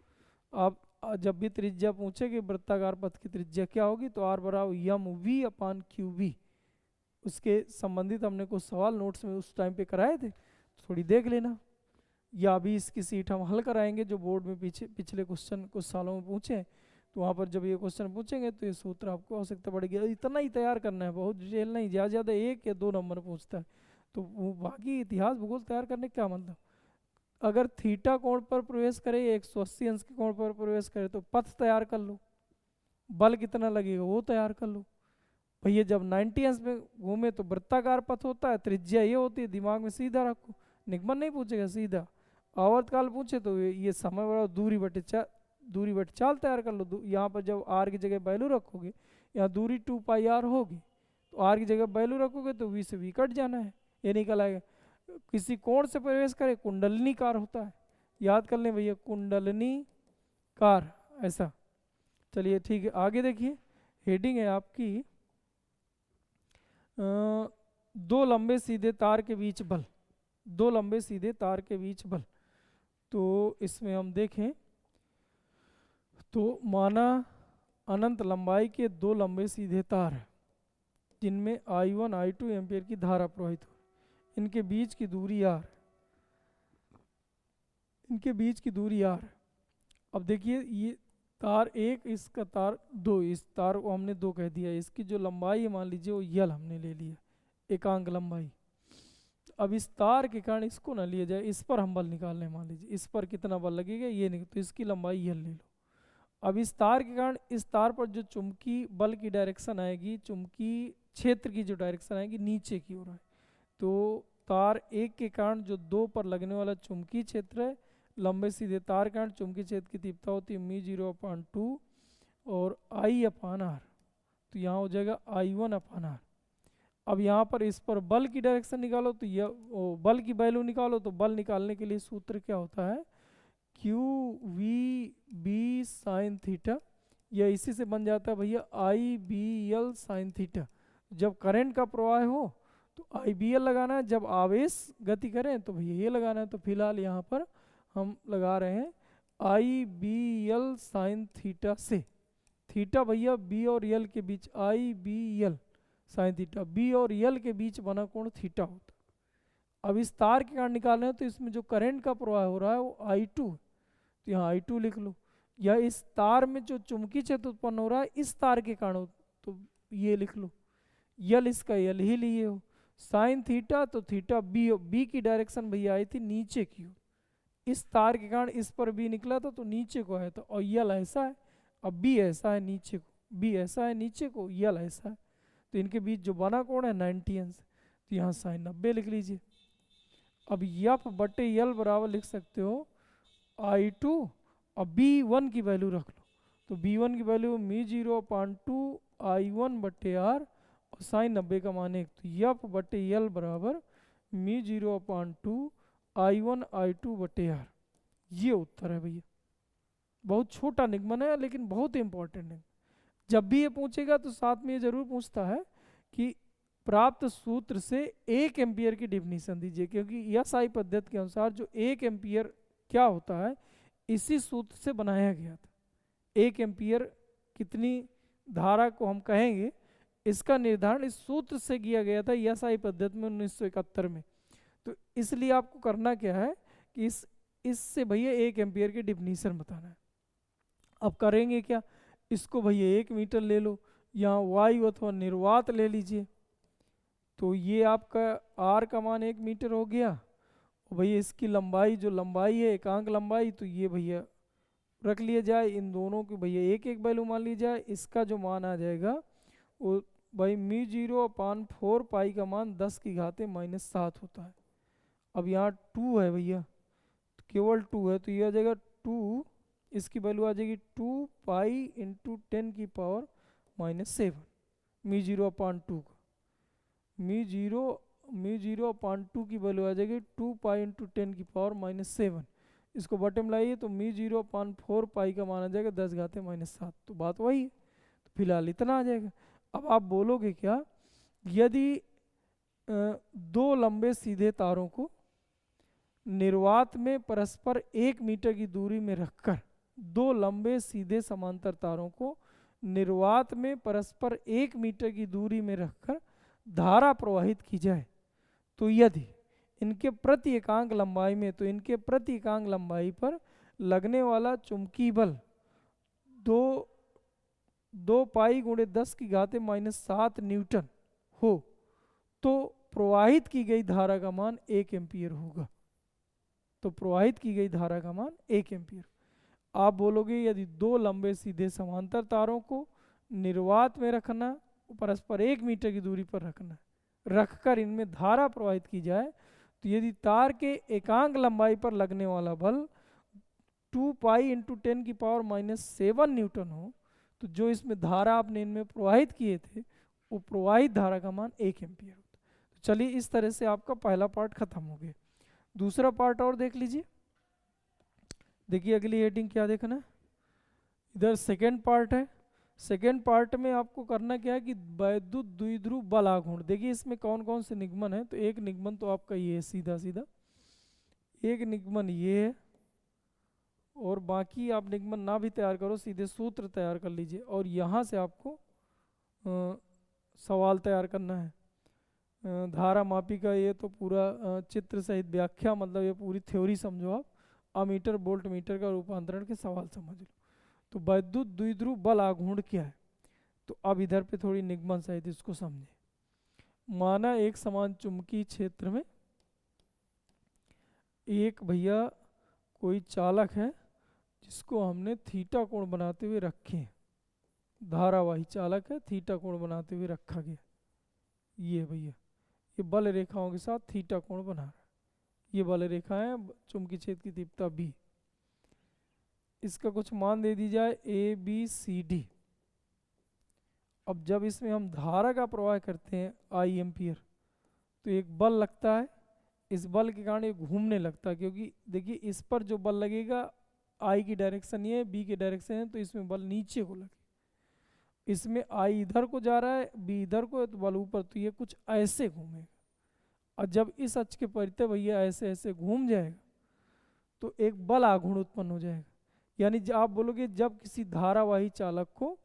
आप जब भी त्रिज्या पूछेगी वृत्ताकार पथ की त्रिज्या क्या होगी, तो आर बराबर M V upon Q B, उसके संबंधित हमने कुछ सवाल नोट्स में उस टाइम पे कराए थे, तो थोड़ी देख लेना, या अभी इसकी सीट हम हल कराएंगे जो बोर्ड में पिछले क्वेश्चन कुछ सालों में पूछे, तो वहाँ पर जब ये क्वेश्चन पूछेंगे तो ये सूत्र आपको आवश्यकता पड़ेगी। इतना ही तैयार करना है, बहुत डिटेल नहीं, ज़्यादा ज़्यादा 1 या 2 नंबर पूछता है, तो वो बाकी इतिहास भूगोल तैयार करने का मतलब, अगर थीटा कोण पर प्रवेश करे 180 अंश के कोण पर प्रवेश करे तो पथ तैयार कर लो, बल कितना लगेगा वो तैयार कर लो। भैया जब 90 अंश में घूमे तो वृत्ताकार पथ होता है, त्रिज्या ये होती है, दिमाग में सीधा रखो, निगमन नहीं पूछेगा सीधा। आवर्तकाल पूछे तो ये समय बराबर दूरी बटे चाल तैयार कर लो। यहाँ पर जब आर की जगह वैल्यू रखोगे, यहाँ दूरी 2 पाई आर होगी, तो आर की जगह वैल्यू रखोगे तो वी से वी कट जाना है, ये निकल आएगा। किसी कोण से प्रवेश करे कुंडलनीकार होता है, याद कर लें भैया, कुंडलनीकार ऐसा। चलिए ठीक है, आगे देखिए, हेडिंग है आपकी दो लंबे सीधे तार के बीच बल, दो लंबे सीधे तार के बीच बल। तो इसमें हम देखें तो माना अनंत लंबाई के दो लंबे सीधे तार हैं जिनमें I1 I2 एम्पियर की धारा प्रवाहित हो, इनके बीच की दूरी r, इनके बीच की दूरी r। अब देखिए ये तार एक, इसका तार दो, इस तार को हमने दो कह दिया, इसकी जो लंबाई है मान लीजिए वो यल हमने ले लिया, एकांक लंबाई। अब इस तार के कारण इसको ना लिया जाए, इस पर हम बल निकाल लें, मान लीजिए इस पर कितना बल लगेगा ये नहीं, तो इसकी लंबाई यल ले लो। अब इस तार के कारण इस तार पर जो चुंबकी बल की डायरेक्शन आएगी, चुंबकी क्षेत्र की जो डायरेक्शन आएगी नीचे की ओर है, तो तार एक के कारण जो दो पर लगने वाला चुंबकीय क्षेत्र है, लंबे सीधे तार के कारण चुंबकीय क्षेत्र की तीव्रता होती है μ0/2 और I/r, तो यहाँ हो जाएगा I1/r। अब यहाँ पर इस पर बल की डायरेक्शन निकालो, तो यह बल की वैल्यू निकालो, तो बल निकालने के लिए सूत्र क्या होता है, QVB साइन थीटा, यह इसी से बन जाता है भैया IBL साइन थीटा। जब करंट का प्रवाह हो तो आई बी एल लगाना है, जब आवेश गति करें तो भैया ये लगाना है। तो फिलहाल यहाँ पर हम लगा रहे हैं I B L sine theta से। थीटा भैया बी और यल के बीच, I B L sine theta, B और यल के बीच बना कोण थीटा होता है। अब इस तार के कारण निकालना है तो इसमें जो करंट का प्रवाह हो रहा है वो आई टू, तो यहाँ आई टू लिख लो। या इस तार में जो चुंबकीय क्षेत्र उत्पन्न हो रहा है इस तार के कारण तो ये लिख लो, यल इसका यल ही लिए हो। साइन थीटा तो थीटा बी, बी की डायरेक्शन भैया आई थी नीचे की ओर, इस तार के कारण इस पर बी निकला था तो नीचे को आया था, और यल ऐसा है, अब बी ऐसा है नीचे को, बी ऐसा है नीचे को, यल ऐसा है, तो इनके बीच जो बना कोण है 90 अंश, तो यहाँ साइन 90 लिख लीजिए। अब यफ बटे यल बराबर लिख सकते हो आई टू, और बी वन की वैल्यू रख लो, तो बी वन की वैल्यू मी 0/2 आई वन बटे आर, और साइन 90 का मान 1, तो यफ बटे यल बराबर मी 0/2 आई वन आई टू बटे आर। ये उत्तर है भैया। बहुत छोटा निगमन है लेकिन बहुत इंपॉर्टेंट है। जब भी ये पूछेगा तो साथ में ये जरूर पूछता है कि प्राप्त सूत्र से 1 एम्पियर की डिफिनीशन दीजिए, क्योंकि यस आई पद्धति के अनुसार जो 1 एम्पियर क्या होता है इसी सूत्र से बनाया गया था। 1 एम्पियर कितनी धारा को हम कहेंगे इसका निर्धारण इस सूत्र से किया गया था यस आई पद्धति में 1971 में। तो इसलिए आपको करना क्या है कि इससे भैया 1 एम्पियर की डिफिनीशन बताना है। अब करेंगे क्या, इसको भैया 1 मीटर ले लो, यहाँ वायु अथवा निर्वात ले लीजिए, तो ये आपका आर का मान 1 मीटर हो गया, और भैया इसकी लंबाई जो लंबाई है एकांक लंबाई, तो ये भैया रख लिया जाए, इन दोनों की भैया एक एक वैल्यू मान ली जाए। इसका जो मान आ जाएगा वो भाई मी 0/4 पाई का मान 10⁻⁻7 होता है। अब यहाँ 2 है भैया, तो केवल 2 है, तो ये आ जाएगा 2, इसकी वैल्यू आ जाएगी 2 पाई इंटू 10⁻⁻7 मी 0/2 का, मी 0/2 की वैल्यू आ जाएगी 2 पाई इंटू 10⁻⁻7, इसको बटम लाइए तो मी 0/4 पाई का मान आ जाएगा 10⁻⁻7, तो बात वही है। तो फिलहाल इतना आ जाएगा। अब आप बोलोगे क्या, यदि 2 लंबे सीधे तारों को निर्वात में परस्पर 1 मीटर की दूरी में रखकर, 2 लंबे सीधे समांतर तारों को निर्वात में परस्पर 1 मीटर की दूरी में रखकर धारा प्रवाहित की जाए, तो यदि इनके प्रति एकांक लंबाई में, तो इनके प्रति एकांक लंबाई पर लगने वाला चुंबकीय बल 2 पाई गुणे 10⁻⁻7 न्यूटन हो, तो प्रवाहित की गई धारा का मान 1 एम्पियर होगा। तो प्रवाहित की गई धारा का मान 1 एम्पियर। आप बोलोगे यदि 2 लंबे सीधे समांतर तारों को निर्वात में रखना, परस्पर 1 मीटर की दूरी पर रखना, रखकर इनमें धारा प्रवाहित की जाए, तो यदि तार के एकांक लंबाई पर लगने वाला बल 2 पाई इंटू 10⁻⁻7 न्यूटन हो, तो जो इसमें धारा आपने इनमें प्रवाहित किए थे वो प्रवाहित धारा का मान 1 एम्पियर होता। तो चलिए इस तरह से आपका पहला पार्ट खत्म हो गया। दूसरा पार्ट और देख लीजिए। देखिए अगली हेडिंग क्या देखना है, इधर सेकेंड पार्ट है। सेकेंड पार्ट में आपको करना क्या है कि वैद्युत द्विध्रुव बल आघूर्ण, देखिए इसमें कौन कौन से निगमन है। तो एक निगमन तो आपका ये है सीधा सीधा, एक निगमन ये है, और बाकी आप निगमन ना भी तैयार करो, सीधे सूत्र तैयार कर लीजिए, और यहाँ से आपको सवाल तैयार करना है। धारा मापी का ये तो पूरा चित्र सहित व्याख्या, मतलब ये पूरी थ्योरी समझो आप, अमीटर वोल्ट मीटर का रूपांतरण के सवाल समझ लो। तो वैद्युत द्विध्रुव बल आघूर्ण क्या है, तो अब इधर पे थोड़ी निगमन सहित इसको समझे। माना एक समान चुंबकीय क्षेत्र में एक भैया कोई चालक है जिसको हमने थीटा कोण बनाते हुए रखे हैं, धारावाही चालक है, थीटा कोण बनाते हुए रखा गया। ये भैया ये बल रेखाओं के साथ थीटा कोण बना रहा है, ये बल रेखा है, चुंबकीय क्षेत्र की तीव्रता बी, इसका कुछ मान दे दी जाए ए बी सी डी। अब जब इसमें हम धारा का प्रवाह करते हैं आई एम्पियर, तो एक बल लगता है, इस बल के कारण ये घूमने लगता है, क्योंकि देखिए इस पर जो बल लगेगा आई की डायरेक्शन ये है, बी की डायरेक्शन है, तो इसमें बल नीचे को लगे। इसमें आई इधर को जा रहा है, बी इधर को है, तो बल ऊपर, तो ये कुछ ऐसे घूमेगा। और जब इस अक्ष के परितः भैया ऐसे ऐसे घूम जाएगा तो एक बल आघूर्ण उत्पन्न हो जाएगा। यानी आप बोलोगे जब किसी धारावाही चालक को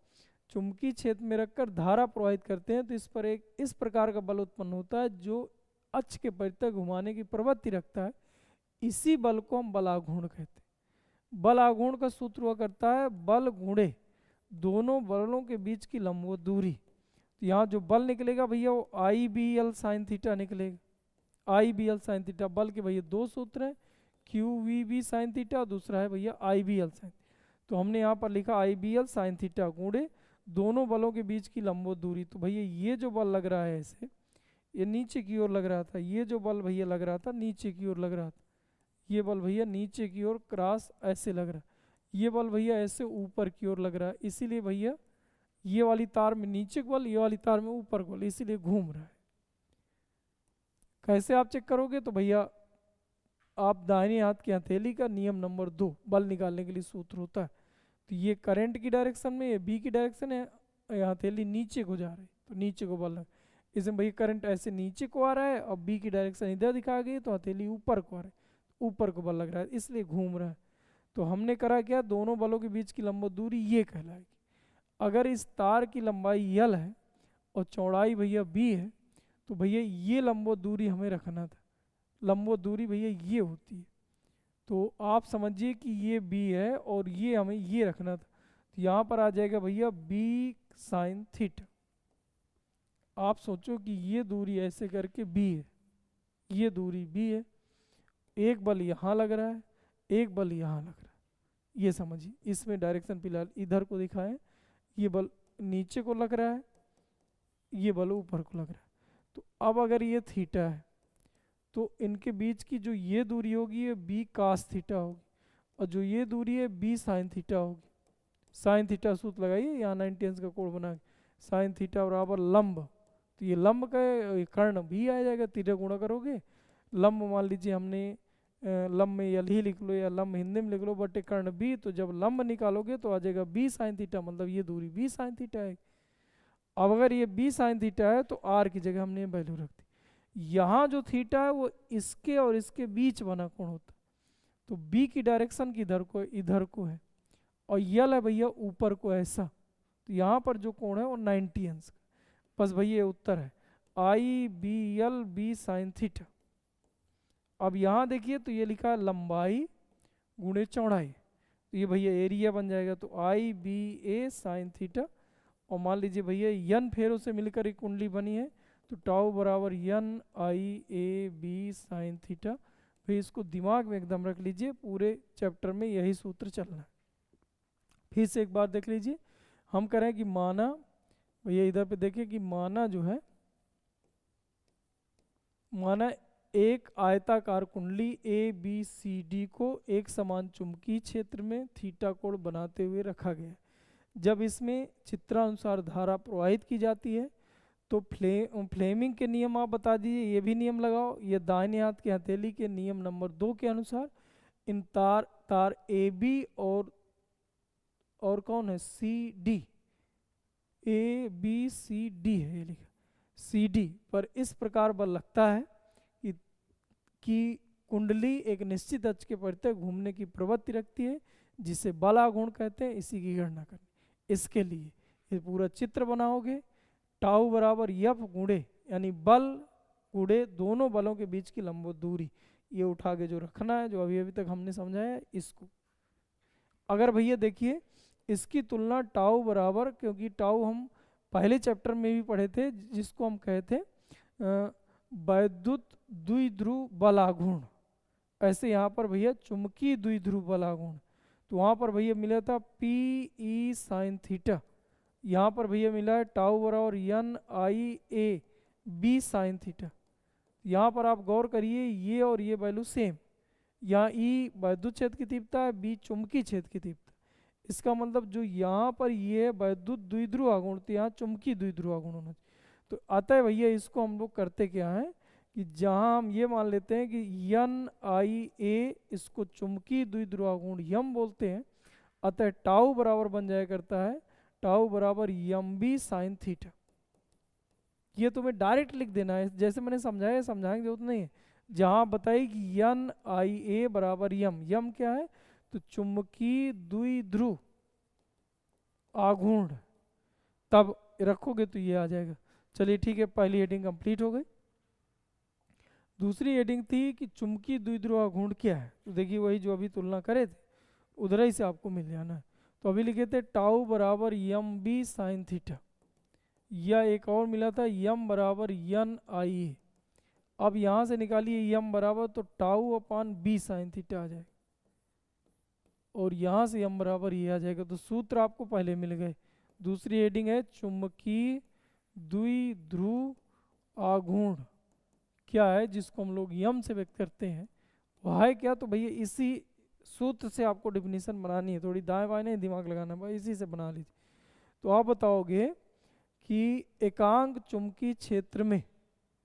चुंबकीय क्षेत्र में रखकर धारा प्रवाहित करते हैं तो इस पर एक इस प्रकार का बल उत्पन्न होता है जो अक्ष के परितः घुमाने की प्रवृत्ति रखता है। इसी बल को हम बलाघूर्ण कहते हैं। बल आघूर्ण का सूत्र हुआ करता है बल गुणे दोनों बलों के बीच की लंबवत दूरी। तो यहाँ जो बल निकलेगा भैया वो I B L sine theta निकलेगा। I B L sine theta, बल के भैया दो सूत्र हैं, Q V B sine theta, दूसरा है भैया आई बी एल साइन। तो हमने यहाँ पर लिखा आई बी एल साइन थीटा गुणे दोनों बलों के बीच की लंबवत दूरी। तो भैया ये जो बल लग रहा है ऐसे, ये नीचे की ओर लग रहा था, ये जो बल भैया लग रहा था नीचे की ओर लग रहा था, ये बल भैया नीचे की ओर क्रॉस ऐसे लग रहा है, ये बल भैया ऐसे ऊपर की ओर लग रहा है। इसीलिए भैया ये वाली तार में नीचे का बल, ये वाली तार में ऊपर का बल, इसीलिए घूम रहा है। कैसे आप चेक करोगे? तो भैया आप दाहिने हाथ की हथेली का नियम नंबर 2 बल निकालने के लिए सूत्र होता है। तो ये करंट की डायरेक्शन में, ये बी की डायरेक्शन है, हथेली नीचे को जा रही तो नीचे को बल है। इसमें भैया करंट ऐसे नीचे को आ रहा है और बी की डायरेक्शन इधर दिखा गई तो हथेली ऊपर को आ रहा है, ऊपर को बल लग रहा है, इसलिए घूम रहा है। तो हमने करा क्या, दोनों बलों के बीच की लंबवत दूरी ये कहलाएगी। अगर इस तार की लंबाई यल है और चौड़ाई भैया बी है तो भैया ये लंबवत दूरी हमें रखना था। लंबवत दूरी भैया ये होती है, तो आप समझिए कि ये बी है और ये हमें ये रखना था। तो यहाँ पर आ जाएगा भैया बी साइन थीटा। आप सोचो कि ये दूरी ऐसे करके बी है, ये दूरी बी है, एक बल यहाँ लग रहा है, एक बल यहाँ लग रहा है, ये समझिए। इसमें डायरेक्शन फिलहाल इधर को दिखाएं, ये बल नीचे को लग रहा है, ये बल ऊपर को लग रहा है। तो अब अगर ये थीटा है तो इनके बीच की जो ये दूरी होगी ये बी कास थीटा होगी, और जो ये दूरी है बी साइन थीटा होगी। साइन थीटा सूत्र लगाइए, यहाँ 90 अंश का कोण बना के, साइन थीटा बराबर लंब, तो ये लंब का कर्ण भी आ जाएगा, थीटा गुणा करोगे, लंब मान लीजिए हमने लंब में यल ही लिख लो या लंब हिंदी में लिख लो, बटे कर्ण बी, तो जब लंब निकालोगे तो आ जाएगा बी साइन थीटा, मतलब ये दूरी बी साइन थीटा है। अब अगर ये बी साइन थीटा है तो आर की जगह हमने वैल्यू रख दी। यहाँ जो थीटा है वो इसके और इसके बीच बना कोण होता है, तो बी की डायरेक्शन की इधर को है, और यल है भैया ऊपर को ऐसा, तो यहाँ पर जो कोण है वो 90 अंश का। बस भैया ये उत्तर है, I B L B sine theta. अब यहाँ देखिए तो ये लिखा है लंबाई गुणे चौड़ाई, तो ये भैया एरिया बन जाएगा, तो आई बी ए साइन थीटा, और मान लीजिए भैया यन फेरों से मिलकर एक कुंडली बनी है, तो टाउ बराबर यन आई ए बी साइन थीटा। फिर इसको दिमाग में एकदम रख लीजिए, पूरे चैप्टर में यही सूत्र चलना है। फिर से एक बार देख लीजिए, हम कह रहे हैं कि माना, भैया इधर पे देखिए कि माना जो है, माना एक आयताकार कुंडली ए बी सी डी को एक समान चुंबकीय क्षेत्र में थीटा कोण बनाते हुए रखा गया है। जब इसमें चित्रानुसार धारा प्रवाहित की जाती है तो फ्लेमिंग के नियम आप बता दीजिए, ये भी नियम लगाओ। ये दाहिने हाथ की हथेली के नियम नंबर 2 के अनुसार इन तार ए बी और कौन है C D, A B C D है ये लिखा, सी डी पर इस प्रकार बल लगता है कि कुंडली एक निश्चित अक्ष के परितः घूमने की प्रवृत्ति रखती है, जिसे बल आघूर्ण कहते हैं। इसी की गणना करनी, इसके लिए ये पूरा चित्र बनाओगे, टाउ बराबर यफ गुणे यानी बल गुणे दोनों बलों के बीच की लंबवत दूरी, ये उठा के जो रखना है, जो अभी अभी तक हमने समझाया है इसको। अगर भैया देखिए इसकी तुलना टाउ बराबर, क्योंकि टाउ हम पहले चैप्टर में भी पढ़े थे, जिसको हम कहते वैद्युत द्विध्रुव बल आघूर्ण, ऐसे यहाँ पर भैया चुंबकीय द्विध्रुव बल आघूर्ण, तो वहाँ पर भैया मिला था पी ई साइन थीटा, यहाँ पर भैया मिला है टाउ बराबर यन आई ए बी साइन थीटा। यहाँ पर आप गौर करिए ये और ये वैल्यू सेम, यहाँ ई वैद्युत क्षेत्र की तीव्रता है, बी चुंबकीय क्षेत्र की तीव्रता। इसका मतलब जो यहाँ पर ये वैद्युत द्विध्रुव आघूर्ण, तो यहाँ चुंबकीय द्विध्रुव आघूर्ण होना चाहिए। तो अतः भैया इसको हम लोग करते क्या है कि जहाँ हम ये मान लेते हैं कि यन आई ए, इसको चुंबकीय द्विध्रुव आघूर्ण यम बोलते हैं, अतः टाउ बराबर बन जाया करता है टाउ बराबर यम बी साइन थीटा। ये तुम्हें डायरेक्ट लिख देना है, जैसे मैंने समझाया, समझाने की जरूरत नहीं है। जहाँ बताई कि यन आई ए बराबर यम, यम क्या है तो चुंबकीय द्विध्रुव आघूर्ण, तब रखोगे तो ये आ जाएगा। चलिए ठीक है, पहली हेडिंग कंप्लीट हो गई। दूसरी हेडिंग थी कि चुंबकीय द्विध्रुव आघूर्ण क्या है, तो देखिए वही जो अभी तुलना करे थे उधर ही से आपको मिल जाना है। तो अभी लिखे थे टाउ बराबर यम बी साइन थीटा, या एक और मिला था यम बराबर यन आई ए। अब यहाँ से निकालिए यम बराबर, तो टाउ अपान बी साइन थीटा आ जाएगा, और यहाँ से यम बराबर ये आ जाएगा। तो सूत्र आपको पहले मिल गए। दूसरी हेडिंग है चुंबकीय द्विध्रुव आघूर्ण क्या है, जिसको हम लोग यम से व्यक्त करते हैं, वह है क्या, तो भैया इसी सूत्र से आपको डिफिनीशन बनानी है, थोड़ी दाएं बाएं नहीं दिमाग लगाना, भाई इसी से बना लीजिए। तो आप बताओगे कि एकांक चुंबकीय क्षेत्र में,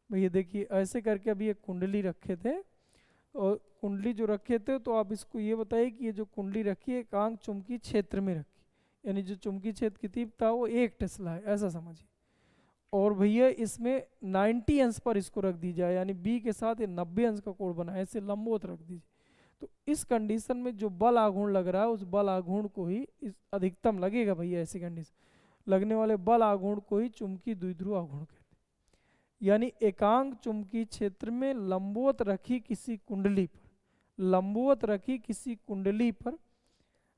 भैया देखिए ऐसे करके अभी एक कुंडली रखे थे, और कुंडली जो रखे थे तो आप इसको ये बताइए कि ये जो कुंडली रखी है एकांक चुंबकीय क्षेत्र में रखी, यानी जो चुंबकीय क्षेत्र की तीव्रता वो 1 टेस्ला है, ऐसा समझिए। और भैया इसमें 90 अंश पर इसको रख दी जाए, यानी बी के साथ ये 90 अंश का कोण बनाए, ऐसे लंबवत रख दीजिए। तो इस कंडीशन में जो बल आघूर्ण लग रहा है उस बल आघूर्ण को ही इस अधिकतम लगेगा भैया, ऐसी कंडीशन लगने वाले बल आघूर्ण को ही चुंबकीय द्विध्रुव आघूर्ण कहते हैं। यानी एकांक चुंबकीय क्षेत्र में लंबवत रखी किसी कुंडली पर, लंबवत रखी किसी कुंडली पर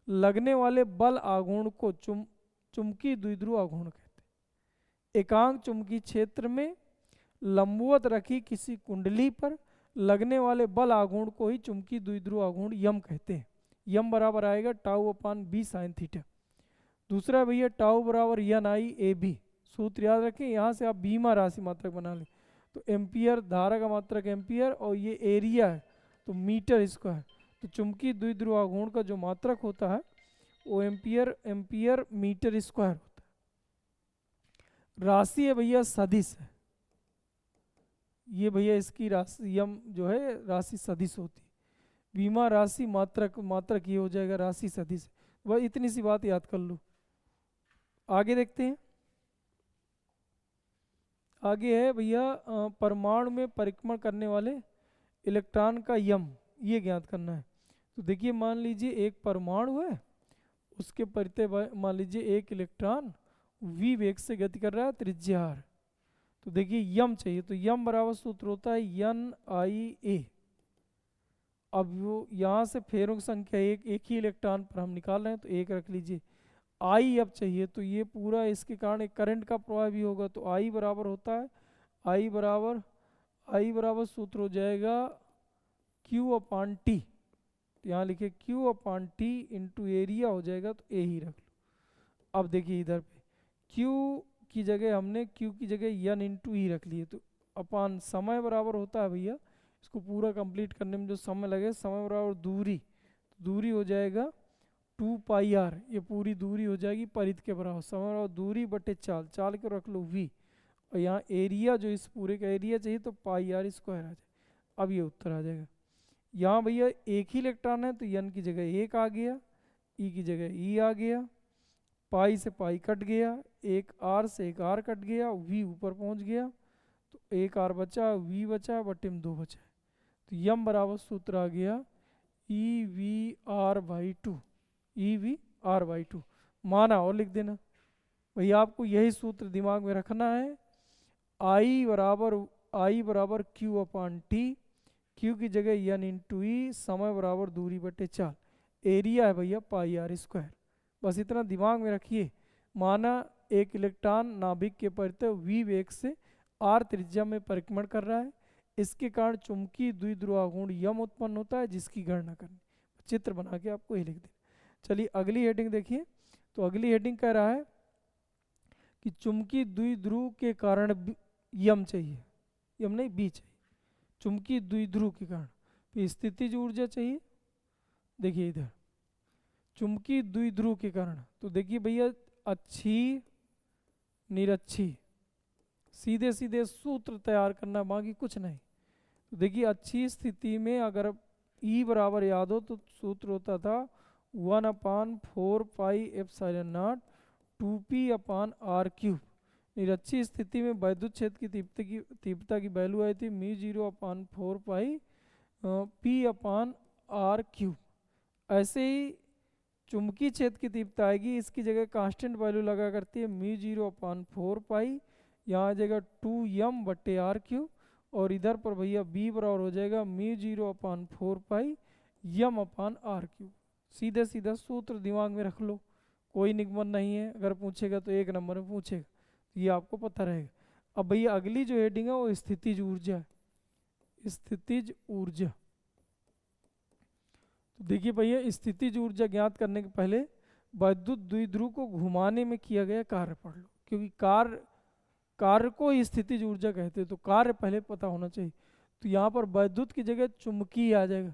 लगने वाले बल आघूर्ण को चुंबकीय द्विध्रुव आघूर्ण कहते हैं। एकांक चुंबकीय क्षेत्र में लंबवत रखी किसी कुंडली पर लगने वाले बल आघूर्ण को ही चुंबकीय द्विध्रुव आघूर्ण यम कहते हैं। यम बराबर आएगा टाउ अपान बी साइन थीटा। दूसरा भैया टाउ बराबर यन आई ए बी, सूत्र याद रखें, यहाँ से आप बीमा राशि मात्रक बना लें। तो एम्पियर धारा का मात्रक एम्पियर, और ये एरिया है तो मीटर स्क्वायर। तो चुंबकीय द्विध्रुव आघूर्ण का जो मात्रक होता है वो एम्पियर, एम्पियर मीटर स्क्वायर होता है। राशि है भैया सदिश है, ये भैया इसकी राशि यम जो है राशि सदिश होती है। बीमा राशि मात्रक, मात्रक ये हो जाएगा राशि सदिश। वह इतनी सी बात याद कर लो। आगे देखते हैं। आगे है भैया परमाणु में परिक्रमण करने वाले इलेक्ट्रॉन का यम, ये ज्ञात करना है। तो देखिए मान लीजिए एक परमाणु है, उसके परितः मान लीजिए एक इलेक्ट्रॉन v वेग से गति कर रहा है त्रिज्या r। तो देखिए यम चाहिए, तो यम बराबर सूत्र होता है यन आई ए। अब वो यहाँ से फेरों की संख्या एक ही इलेक्ट्रॉन पर हम निकाल रहे हैं, तो एक रख लीजिए। आई अब चाहिए, तो ये पूरा इसके कारण एक करंट का प्रवाह भी होगा, तो आई बराबर होता है, आई बराबर सूत्र हो जाएगा क्यू अपान टी। तो यहाँ लिखे क्यू अपान टी इंटू एरिया हो जाएगा, तो ए ही रख लो। अब देखिए इधर पे क्यू की जगह हमने क्यू की जगह यन इंटू ई रख लिए, तो अपान समय बराबर होता है भैया, इसको पूरा कंप्लीट करने में जो समय लगे, समय बराबर दूरी, दूरी हो जाएगा 2 पाई आर, ये पूरी दूरी हो जाएगी परिध के बराबर। समय बराबर दूरी बटे चाल, चाल को रख लो v, और यहाँ एरिया जो इस पूरे का एरिया चाहिए तो पाई आर स्क्वायर आ जाए। अब ये उत्तर आ जाएगा। यहाँ भैया एक ही इलेक्ट्रॉन है तो यन की जगह एक आ गया, ई की जगह ई आ गया, पाई से पाई कट गया, एक आर से एक आर कट गया, वी ऊपर पहुँच गया, तो एक आर बचा, वी बचा, बटे में 2 बचा। तो यम बराबर सूत्र आ गया E V R by 2, E V R by 2 माना, और लिख देना। भैया आपको यही सूत्र दिमाग में रखना है, आई बराबर क्यू अपान टी, क्यू की जगह यन इंटू ई, समय बराबर दूरी बटे चाल, एरिया है भैया पाई आर स्क्वायर। बस इतना दिमाग में रखिए। माना एक इलेक्ट्रॉन नाभिक के परितः v वेग से r त्रिज्या में परिक्रमण कर रहा है, इसके कारण चुंबकीय द्विध्रुव आघूर्ण यम उत्पन्न होता है, जिसकी गणना करनी, चित्र बना के आपको ये लिख देना। चलिए अगली हेडिंग देखिए। तो अगली हेडिंग कह रहा है कि चुंबकीय द्विध्रुव के कारण यम चाहिए, यम नहीं बी चाहिए, चुंबकीय द्विध्रुव के कारण। फिर स्थितिज ऊर्जा चाहिए, देखिए इधर चुंबकीय द्विध्रुव के कारण। तो देखिए भैया अच्छी निरक्षी, सीधे सीधे सूत्र तैयार करना, बाकी कुछ नहीं। तो देखिए अच्छी स्थिति में अगर ई बराबर याद हो तो सूत्र होता था 1/4 पाई एप्सिलॉन नॉट 2p/r³ निरक्षीय स्थिति में वैद्युत क्षेत्र की तीव्रता की वैल्यू आई थी μ0/4 p/r³। ऐसे ही चुंबकीय क्षेत्र की तीव्रता आएगी, इसकी जगह कांस्टेंट वैल्यू लगा करती है μ0/4, यहाँ आ जाएगा 2m/r³, और इधर पर भैया b बराबर हो जाएगा μ0/4 m/r³। सीधे सीधा सूत्र दिमाग में रख लो, कोई निगमन नहीं है, अगर पूछेगा तो 1 नंबर में पूछेगा, ये आपको पता रहेगा। अब भैया अगली जो हेडिंग है वो स्थितिज ऊर्जा है, स्थितिज ऊर्जा। तो देखिए भैया, स्थितिज ऊर्जा ज्ञात करने के पहले वैद्युत द्विध्रुव को घुमाने में किया गया कार्य पढ़ लो, क्योंकि कार्य को ही स्थितिज ऊर्जा कहते हैं, तो कार्य पहले पता होना चाहिए। तो यहाँ पर वैद्युत की जगह चुंबकीय आ जाएगा,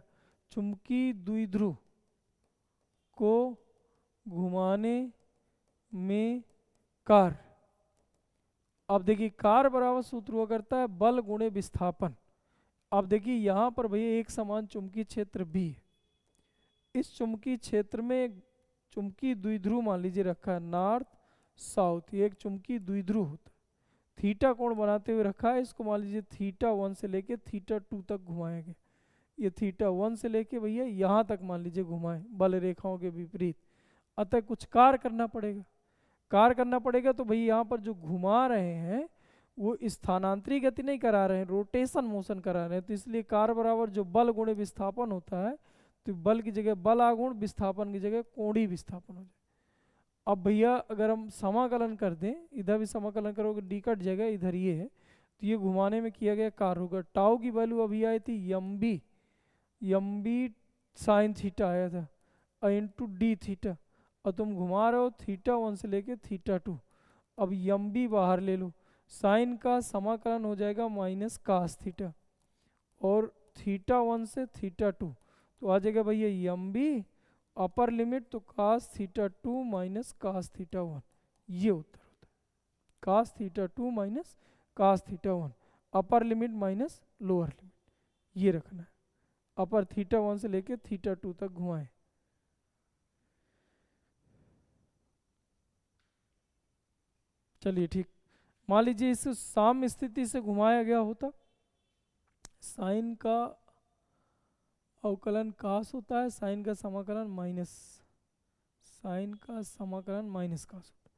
चुंबकीय द्विध्रुव को घुमाने में कार्य। अब देखिए कार्य बराबर सूत्र हुआ करता है बल गुणे विस्थापन। अब देखिए यहाँ पर भैया एक समान चुंबकीय क्षेत्र भी है, इस चुंबकीय क्षेत्र में चुंबकीय द्विध्रुव मान लीजिए रखा है नॉर्थ साउथ, ये एक चुंबकीय द्विध्रुव होता है, थीटा कोण बनाते हुए रखा है, इसको मान लीजिए θ1 से लेके θ2 तक घुमाया गया, ये θ1 से लेके भैया यहाँ तक मान लीजिए घुमाए बल रेखाओं के विपरीत। अतः कुछ कार्य करना पड़ेगा, कार्य करना पड़ेगा, तो भैया यहाँ पर जो घुमा रहे हैं वो स्थानांतरी गति नहीं करा रहे हैं, रोटेशन मोशन करा रहे हैं, तो इसलिए कार्य बराबर जो बल गुणे विस्थापन होता है, तो बल की जगह बल आगुण, विस्थापन की जगह कोणीय विस्थापन हो जाए। अब भैया अगर हम समाकलन कर दें, इधर भी समाकलन करोगे डी कट जाएगा, इधर ये है, तो ये घुमाने में किया गया कार्य होगा। टाउ की वैल्यू अभी आई थी एम बी साइन थीटा आया था इंटू डी थीटा, और तुम घुमा रहे हो θ1 से लेके θ2। अब एम बी बाहर ले लो, साइन का समाकलन हो जाएगा माइनस कास थीटा, और θ1 से θ2 तो आ जाएगा भैया एम बी अपर लिमिट तो कास θ2 माइनस कास θ1, ये उत्तर होता है। Cos θ2 minus cos θ1, upper limit minus lower limit, ये रखना है। अपर θ1 से लेके θ2 तक घुमाएं। चलिए ठीक, मान लीजिए इस साम्य स्थिति से घुमाया गया होता, साइन का अवकलन कास होता है, साइन का समाकलन माइनस, साइन का समाकलन माइनस कास होता है,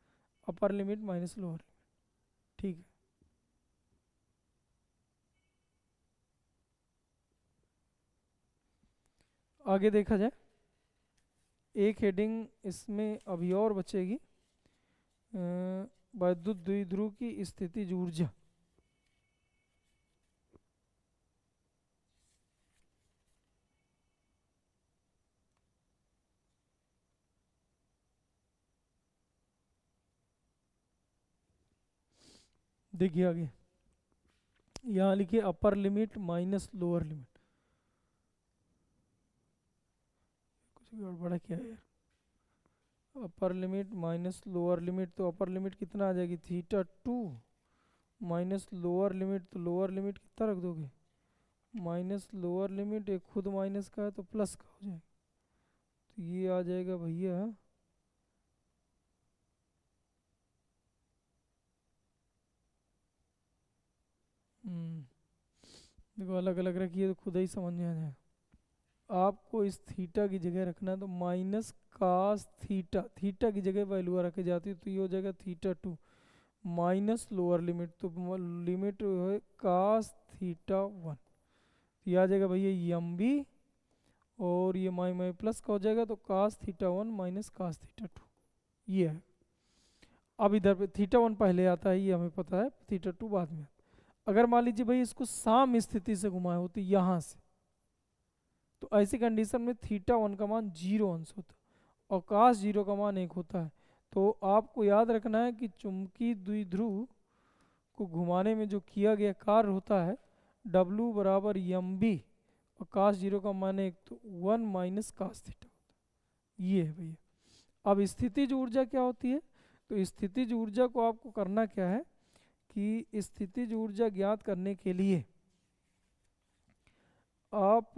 अपर लिमिट माइनस लोअर लिमिट, ठीक है। आगे देखा जाए, एक हेडिंग इसमें अभी और बचेगी, वैद्युत द्विध्रुव की स्थितिज ऊर्जा। देखिए आगे यहाँ लिखिए अपर लिमिट माइनस लोअर लिमिट, कुछ गड़बड़ा क्या है यार, अपर लिमिट माइनस लोअर लिमिट, तो अपर लिमिट कितना आ जाएगी θ2 माइनस लोअर लिमिट, तो लोअर लिमिट कितना रख दोगे माइनस लोअर लिमिट, एक खुद माइनस का है तो प्लस का हो जाएगा, तो ये आ जाएगा भैया देखो अलग अलग रखिए तो खुद ही समझ में आ जाएगा। आपको इस थीटा की जगह रखना है, तो माइनस कास थीटा, थीटा की जगह वैल्यू रखी जाती है, तो ये हो जाएगा θ2 माइनस लोअर लिमिट, तो लिमिट है कास θ1, तो ये आ जाएगा भैया एम बी, और ये माई प्लस का हो जाएगा, तो कास θ1 माइनस कास θ2, ये है। अब इधर पे θ1 पहले आता है, ये हमें पता है, θ2 बाद में। अगर मान लीजिए भाई इसको साम्य स्थिति से घुमाए होते यहाँ से, तो ऐसी कंडीशन में θ1 का मान 0 अंश होता और कास 0 का मान 1 होता है। तो आपको याद रखना है कि चुंबकीय द्विध्रुव को घुमाने में जो किया गया कार्य होता है W बराबर एम बी, और कास 0 का मान 1, तो 1 माइनस कास थीटा होता है, ये है भैया। अब स्थितिज ऊर्जा क्या होती है, तो स्थितिज ऊर्जा को आपको करना क्या है कि स्थितिज ऊर्जा ज्ञात करने के लिए आप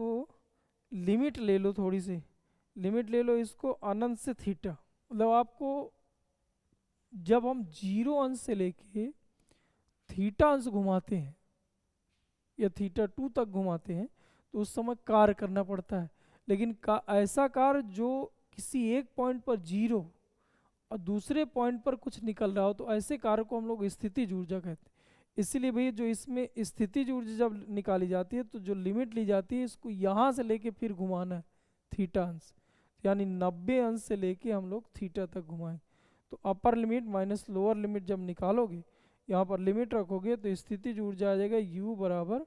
लिमिट ले लो, थोड़ी सी लिमिट ले लो, इसको अनंत से थीटा, मतलब आपको जब हम 0 अंश से लेके थीटा अंश घुमाते हैं या θ2 तक घुमाते हैं तो उस समय कार्य करना पड़ता है। लेकिन ऐसा कार्य जो किसी एक पॉइंट पर 0 और दूसरे पॉइंट पर कुछ निकल रहा हो, तो ऐसे कार्य को हम लोग स्थितिज ऊर्जा कहते हैं। इसीलिए भैया जो इसमें स्थितिज ऊर्जा जब निकाली जाती है तो जो लिमिट ली जाती है, इसको यहाँ से लेके फिर घुमाना है थीटा अंश, यानी 90 अंश से लेके हम लोग थीटा तक घुमाएं। तो अपर लिमिट माइनस लोअर लिमिट जब निकालोगे, यहाँ पर लिमिट रखोगे तो स्थितिज ऊर्जा आ जाएगा u बराबर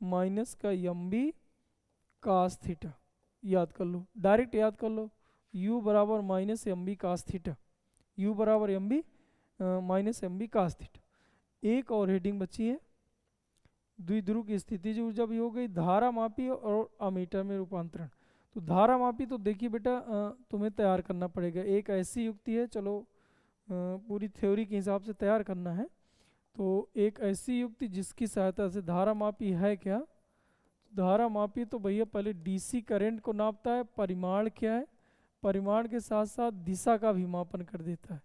माइनस का mb कास थीटा। याद कर लो, डायरेक्ट याद कर लो, u बराबर minus mb cos theta, u बराबर mb minus mb cos theta. एक और हेडिंग बची है, द्विध्रुव की स्थितिज ऊर्जा भी हो गई, धारा मापी और अमीटर में रूपांतरण। तो धारा मापी तो देखिए बेटा तुम्हें तैयार करना पड़ेगा। एक ऐसी युक्ति है, चलो पूरी थ्योरी के हिसाब से तैयार करना है। तो एक ऐसी युक्ति जिसकी सहायता से धारा मापी है क्या, धारा मापी तो भैया पहले डीसी करंट को नापता है, परिमाण क्या है, परिमाण के साथ साथ दिशा का भी मापन कर देता है।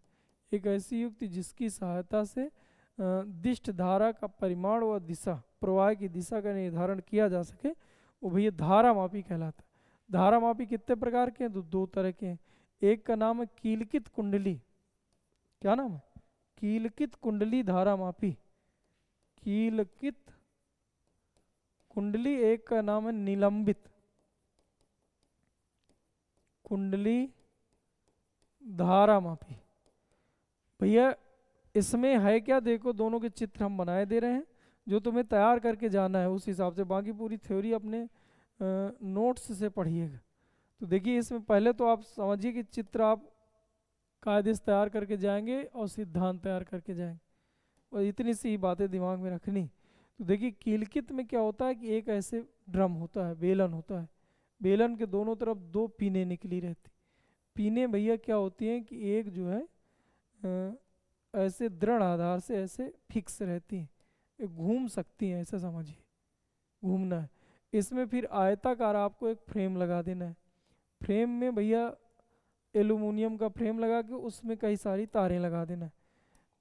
एक ऐसी युक्ति जिसकी सहायता से दिष्ट धारा का परिमाण व दिशा, प्रवाह की दिशा का निर्धारण किया जा सके, वो भैया धारा मापी कहलाता है। धारा मापी कितने प्रकार के हैं, तो दो तरह के हैं। एक का नाम है कीलकित कुंडली, क्या नाम है, कीलकित कुंडली धारा मापी, कीलकित कुंडली। एक का नाम है निलंबित कुंडली धारा मापी। भैया इसमें है क्या, देखो दोनों के चित्र हम बनाए दे रहे हैं, जो तुम्हें तैयार करके जाना है उस हिसाब से, बाकी पूरी थ्योरी अपने नोट्स से पढ़िएगा। तो देखिए इसमें पहले तो आप समझिए कि चित्र आप कायदे से तैयार करके जाएंगे और सिद्धांत तैयार करके जाएंगे, और इतनी सी बातें दिमाग में रखनी। तो देखिए कीलकित में क्या होता है कि एक ऐसे ड्रम होता है, बेलन होता है, बेलन के दोनों तरफ दो पीने निकली रहती। पीने भैया क्या होती हैं कि एक जो है ऐसे दृढ़ आधार से ऐसे फिक्स रहती हैं, घूम सकती हैं, ऐसा समझिए, घूमना है। इसमें फिर आयताकार आपको एक फ्रेम लगा देना है। फ्रेम में भैया एल्यूमिनियम का फ्रेम लगा के उसमें कई सारी तारें लगा देना है।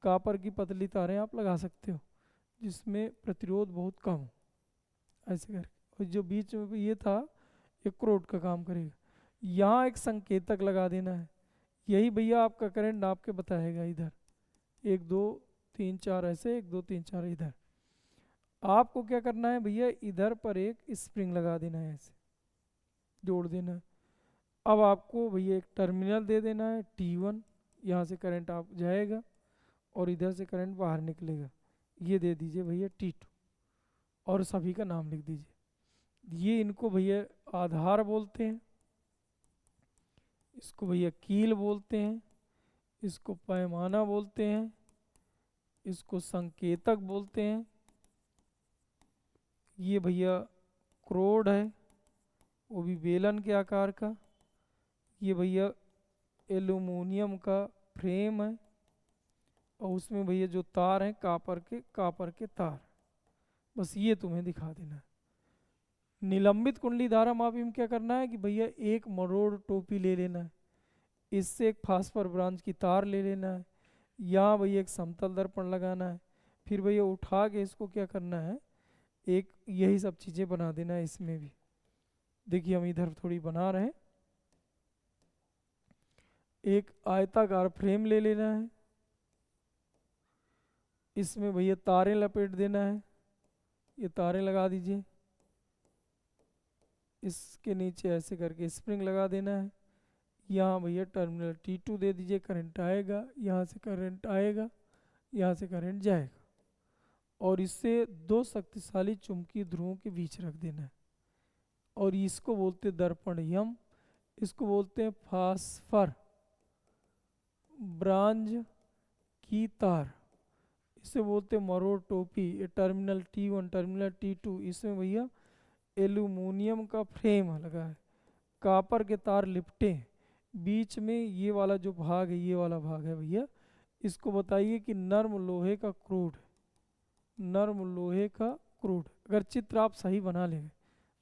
कापर की पतली तारें आप लगा सकते हो जिसमें प्रतिरोध बहुत कम हो, ऐसे करके। और जो बीच में ये था, ये क्रोड का काम करेगा। यहाँ एक संकेतक लगा देना है, यही भैया आपका करंट नाप के बताएगा। इधर 1 2 3 4 ऐसे, 1 2 3 4 इधर। आपको क्या करना है भैया, इधर पर एक स्प्रिंग लगा देना है, ऐसे जोड़ देना है। अब आपको भैया एक टर्मिनल दे देना है T1, यहाँ से करंट आप जाएगा और इधर से करंट बाहर निकलेगा। ये दे दीजिए भैया T2 और सभी का नाम लिख दीजिए। ये इनको भैया आधार बोलते हैं, इसको भैया कील बोलते हैं, इसको पैमाना बोलते हैं, इसको संकेतक बोलते हैं। ये भैया क्रोड है, वो भी बेलन के आकार का। ये भैया एल्यूमिनियम का फ्रेम है, और उसमें भैया जो तार हैं कापर के तार। बस ये तुम्हें दिखा देना है। निलंबित कुंडली धारा मापी में क्या करना है कि भैया एक मरोड़ टोपी ले लेना है, इससे एक फास्फर ब्रांच की तार ले लेना है, यहाँ भैया एक समतल दर्पण लगाना है, फिर भैया उठा के इसको क्या करना है, एक यही सब चीज़ें बना देना है। इसमें भी देखिए हम इधर थोड़ी बना रहे हैं। एक आयताकार फ्रेम ले लेना है, इसमें भैया तारें लपेट देना है, ये तारें लगा दीजिए, इसके नीचे ऐसे करके स्प्रिंग लगा देना है। यहाँ भैया टर्मिनल T2 दे दीजिए, करंट आएगा, यहाँ से करंट आएगा, यहाँ से करंट जाएगा, और इससे दो शक्तिशाली चुंबकीय ध्रुवों के बीच रख देना है। और इसको बोलते हैं दर्पण यम, इसको बोलते हैं फास्फर ब्रांज की तार, इसे बोलते हैं मरोड़ टोपी। ये टर्मिनल T1 टर्मिनल T2, इसमें भैया एल्यूमिनियम का फ्रेम लगा है, कापर के तार लिपटे, बीच में ये वाला जो भाग है, ये वाला भाग है भैया, इसको बताइए कि नर्म लोहे का क्रूड, नर्म लोहे का क्रूड। अगर चित्र आप सही बना लेंगे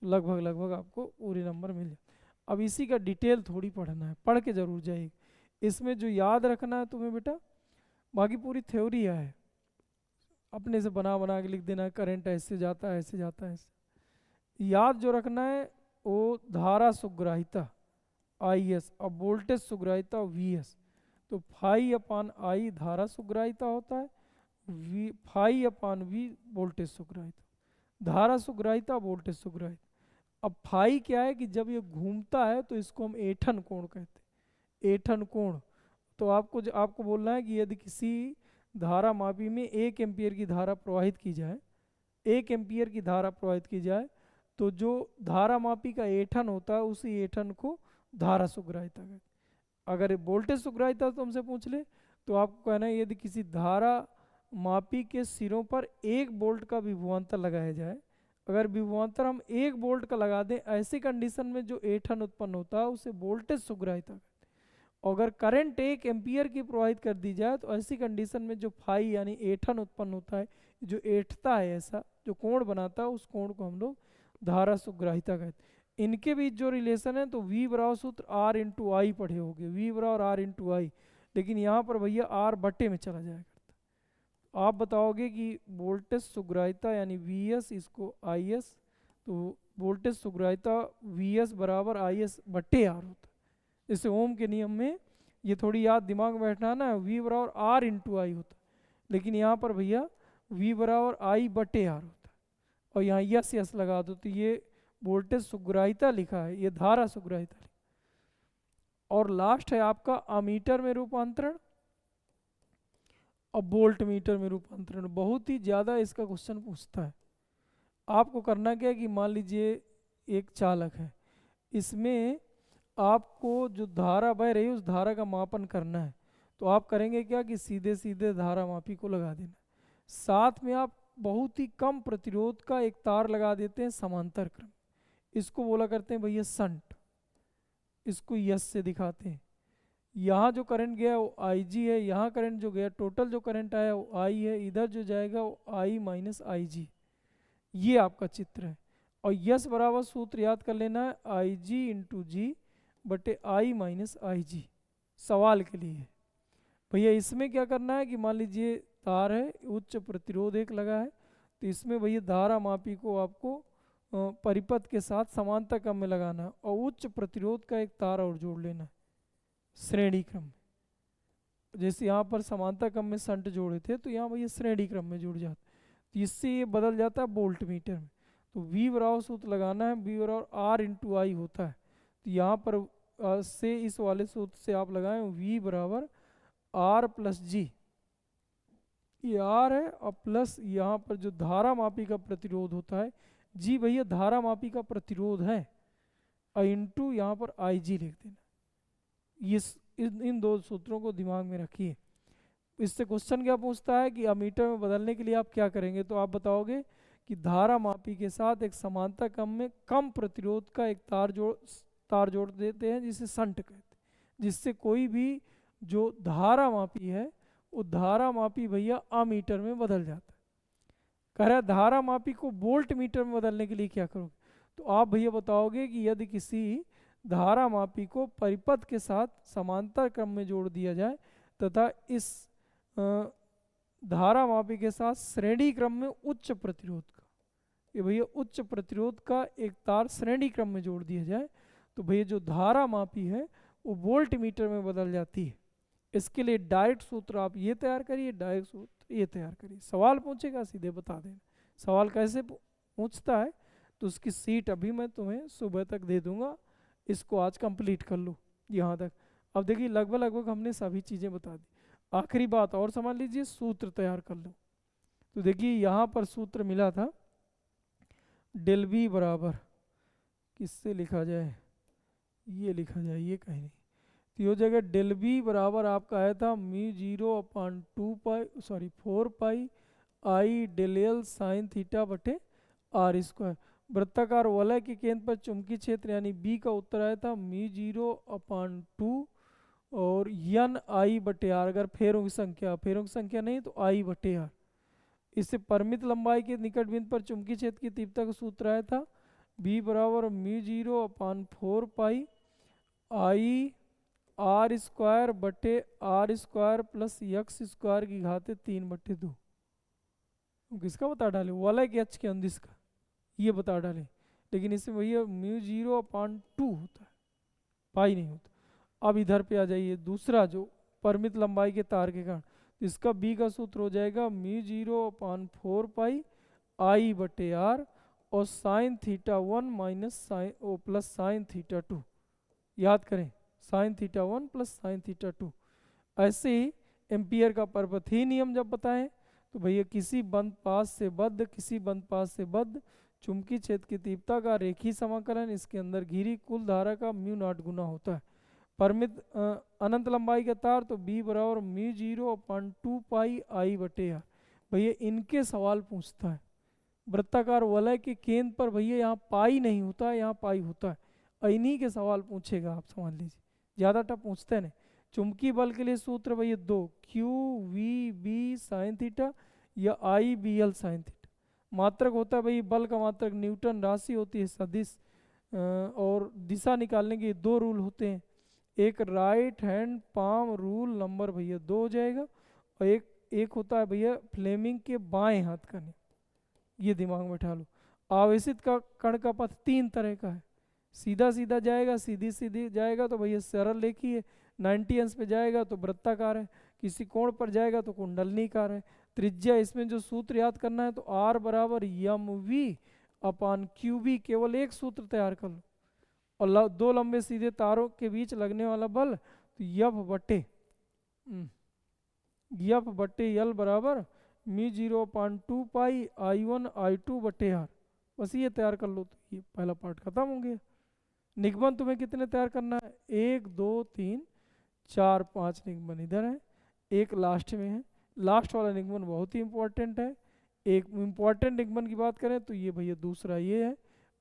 लगभग लगभग आपको पूरे नंबर मिल जाए। अब इसी का डिटेल थोड़ी पढ़ना है, पढ़ के जरूर जाइए। इसमें जो याद रखना है तुम्हें बेटा, बाकी पूरी थ्योरी है, अपने से बना बना के लिख देना है, करंट ऐसे जाता है ऐसे जाता है ऐसे। याद जो रखना है वो धारा सुग्राहिता IS और वोल्टेज सुग्राहिता VS। तो फाई अपान आई धारा सुग्राहिता होता है, फाई अपान V वोल्टेज सुग्राहिता। धारा सुग्राहिता वोल्टेज सुग्राहिता। अब फाई क्या है कि जब ये घूमता है तो इसको हम ऐंठन कोण कहते हैं, ऐंठन कोण। तो आपको बोलना है कि यदि किसी धारा मापी में 1 एम्पियर की धारा प्रवाहित की जाए, 1 एम्पियर की धारा प्रवाहित की जाए, तो जो धारा मापी का ऐंठन होता है उसी ऐंठन को धारा सुग्राहिता कहते हैं। अगर वोल्टेज सुग्राहिता तुमसे पूछ ले तो आपको कहना है यदि किसी धारा मापी के सिरों पर 1 वोल्ट का विभवांतर लगाया जाए, अगर विभवांतर हम 1 वोल्ट का लगा दें, ऐसी कंडीशन में जो ऐंठन उत्पन्न होता है उसे वोल्टेज सुग्राहिता कहते हैं। अगर करंट 1 एम्पियर की प्रवाहित कर दी जाए तो ऐसी कंडीशन में जो फाई यानी ऐंठन उत्पन्न होता है, जो ऐंठता है, ऐसा जो कोण बनाता है, उस कोण को हम लोग धारा सुग्राहिता कहते हैं। इनके बीच जो रिलेशन है तो V बराबर सूत्र R इंटू आई पढ़े होगे, V बराबर R इंटू आई, लेकिन यहाँ पर भैया R बटे में चला जाएगा। आप बताओगे कि वोल्टेज सुग्राहिता यानी VS इसको IS, तो वोल्टेज सुग्राहिता VS बराबर IS बटे R होता है। जैसे ओम के नियम में ये थोड़ी याद दिमाग में बैठना ना, V बराबर R इंटू आई होता है, लेकिन यहाँ पर भैया V बराबर I बटे R होता है, और यहाँ यस यस लगा दो तो ये वोल्टेज सुग्राहिता लिखा है, ये धारा सुग्राहिता लिखा। और लास्ट है आपका अमीटर में रूपांतरण और वोल्ट मीटर में रूपांतरण। बहुत ही ज़्यादा इसका क्वेश्चन पूछता है। आपको करना क्या है कि मान लीजिए एक चालक है, इसमें आपको जो धारा बह रही है उस धारा का मापन करना है, तो आप करेंगे क्या कि सीधे सीधे धारा मापी को लगा देना, साथ में आप बहुत ही कम प्रतिरोध का एक तार लगा देते हैं समांतर क्रम, इसको बोला करते हैं भैया संट, इसको यस से दिखाते हैं। यहाँ जो करंट गया वो IG है, यहाँ करंट जो गया टोटल जो करंट आया वो I है, इधर जो जाएगा वो I माइनस IG, ये आपका चित्र है। और यस बराबर सूत्र याद कर लेना है IG इंटू जी बटे I माइनस IG, सवाल के लिए भैया। इसमें क्या करना है कि मान लीजिए तार है, उच्च प्रतिरोध एक लगा है, तो इसमें भैया धारा मापी को आपको परिपथ के साथ समांतर क्रम में लगाना है और उच्च प्रतिरोध का एक तार और जोड़ लेना है श्रेणी क्रम में। जैसे यहाँ पर समांतर क्रम में संट जोड़े थे तो यहाँ भैया श्रेणी क्रम में जुड़ जाता, तो इससे ये बदल जाता है वोल्ट मीटर में। तो V बराबर सूत्र लगाना है, V बराबर R इंटू आई होता है, तो यहाँ पर से इस वाले सूत्र से आप लगाएं V बराबर R प्लस जी, ये R है, और प्लस यहाँ पर जो धारा मापी का प्रतिरोध होता है, जी भैया धारा मापी का प्रतिरोध है, और इंटू यहाँ पर IG लिख देना। ये इन दो सूत्रों को दिमाग में रखिए। इससे क्वेश्चन क्या पूछता है कि अमीटर में बदलने के लिए आप क्या करेंगे, तो आप बताओगे कि धारा मापी के साथ एक समांतर क्रम में कम प्रतिरोध का एक तार जोड़ देते हैं जिसे संट कहते हैं, जिससे कोई भी जो धारा मापी है वो धारा मापी भैया अमीटर में बदल जाता है। कह रहा है धारा मापी को वोल्ट मीटर में बदलने के लिए क्या करोगे, तो आप भैया बताओगे कि यदि किसी धारा मापी को परिपथ के साथ समांतर क्रम में जोड़ दिया जाए तथा इस धारा मापी के साथ श्रेणी क्रम में उच्च प्रतिरोध का, ये भैया उच्च प्रतिरोध का एक तार श्रेणी क्रम में जोड़ दिया जाए, तो भैया जो धारा मापी है वो वोल्ट मीटर में बदल जाती है। इसके लिए डायरेक्ट सूत्र आप ये तैयार करिए, डायरेक्ट सूत्र ये तैयार करिए। सवाल पूछेगा सीधे बता देना, सवाल कैसे पूछता है तो उसकी सीट अभी मैं तुम्हें सुबह तक दे दूंगा, इसको आज कंप्लीट कर लो यहाँ तक। अब देखिए लगभग हमने सभी चीज़ें बता दी। आखिरी बात और समझ लीजिए, सूत्र तैयार कर लो। तो देखिए यहाँ पर सूत्र मिला था डेल V बराबर किससे लिखा जाए, ये लिखा जाए, ये कहीं नहीं, तो ये जगह डेल V बराबर आपका आया था μ0/2 4 pi I del L sine theta बटे R स्क्वायर। वृत्ताकार वलय के केंद्र पर चुंबकीय क्षेत्र यानी B का उत्तर आया था μ0/2 और n I बटे R, अगर फेरों की संख्या नहीं तो I बटे R। इससे परिमित लंबाई के निकट बिंदु पर चुंबकीय क्षेत्र की तीव्रता का सूत्र आया था B बराबर μ0/4 पाई I आर स्क्वायर बटे R square plus X square की घात 3/2। किसका बता डाले, वाला कि एच के अंदिश का, ये बता डाले। लेकिन इसमें भैया μ0/2 होता है, पाई नहीं होता। अब इधर पे आ जाइए, दूसरा जो परिमित लंबाई के तार के कारण, तो इसका बी का सूत्र हो जाएगा μ0/4 पाई आई बटे आर और sine theta 1 minus sine O plus sine theta 2। याद करें, sine theta 1 plus sine theta 2। ऐसे ही एम्पियर का परपथीय नियम जब बताएं तो भैया किसी बंद पास से बद्ध, किसी बंद पास से बद्ध चुंबकीय क्षेत्र की तीव्रता का रेखीय समाकलन इसके अंदर घिरी कुल धारा का μ0 गुना होता है। परिमित अनंत लंबाई का तार तो b बराबर μ0/2 पाई आई बटे आर। भैया इनके सवाल पूछता है। वृत्ताकार वलय के केंद्र पर भैया यहाँ पाई नहीं होता है, यहाँ पाई होता है। इन्हीं के सवाल पूछेगा, आप समझ लीजिए, ज़्यादा टफ पूछते हैं। चुंबकीय बल के लिए सूत्र भैया दो, Q V B sine theta या I B L sine theta. मात्रक होता है भाई बल का मात्रक न्यूटन, राशि होती है सदिश, और दिशा निकालने के दो रूल होते हैं। एक right hand palm rule number भैया 2 हो जाएगा, और एक होता है भैया फ्लेमिंग के बाएं हाथ का नियम। ये दिमाग में बैठा लो। आवेशित का कण का पथ 3 तरह का है, सीधा सीधा जाएगा, सीधी सीधी जाएगा तो भैया सरल रेखी है, 90 अंश पे जाएगा तो वृत्ताकार है, किसी कोण पर जाएगा तो कुंडलनीकार है। त्रिज्या, इसमें जो सूत्र याद करना है तो R बराबर mv/qb, केवल एक सूत्र तैयार कर लो। और दो लंबे सीधे तारों के बीच लगने वाला बल तो यफ बटे यल बराबर μ0/2 पाई I1 I2 बटे आर। बस ये तैयार कर लो तो ये पहला पार्ट खत्म हो गया। निगमन तुम्हें कितने तैयार करना है, 1 2 3 4 5 निगमन इधर है, एक लास्ट में है। लास्ट वाला निगमन बहुत ही इंपॉर्टेंट है। एक इम्पॉर्टेंट निगमन की बात करें तो ये भैया दूसरा ये है,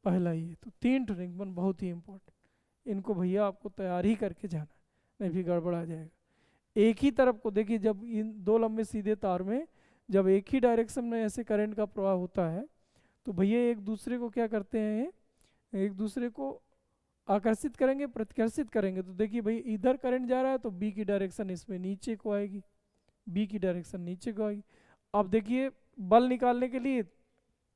पहला ये, तो 3 निगमन बहुत ही इंपॉर्टेंट। इनको भैया आपको तैयार ही करके जाना है, नहीं फिर गड़बड़ आ जाएगा। एक ही तरफ को देखिए, जब इन दो लंबे सीधे तार में जब एक ही डायरेक्शन में ऐसे करंट का प्रवाह होता है तो भैया एक दूसरे को क्या करते हैं, एक दूसरे को आकर्षित करेंगे, प्रतिकर्षित करेंगे। तो देखिए भाई इधर करंट जा रहा है तो बी की डायरेक्शन इसमें नीचे को आएगी, बी की डायरेक्शन नीचे को आएगी। अब देखिए बल निकालने के लिए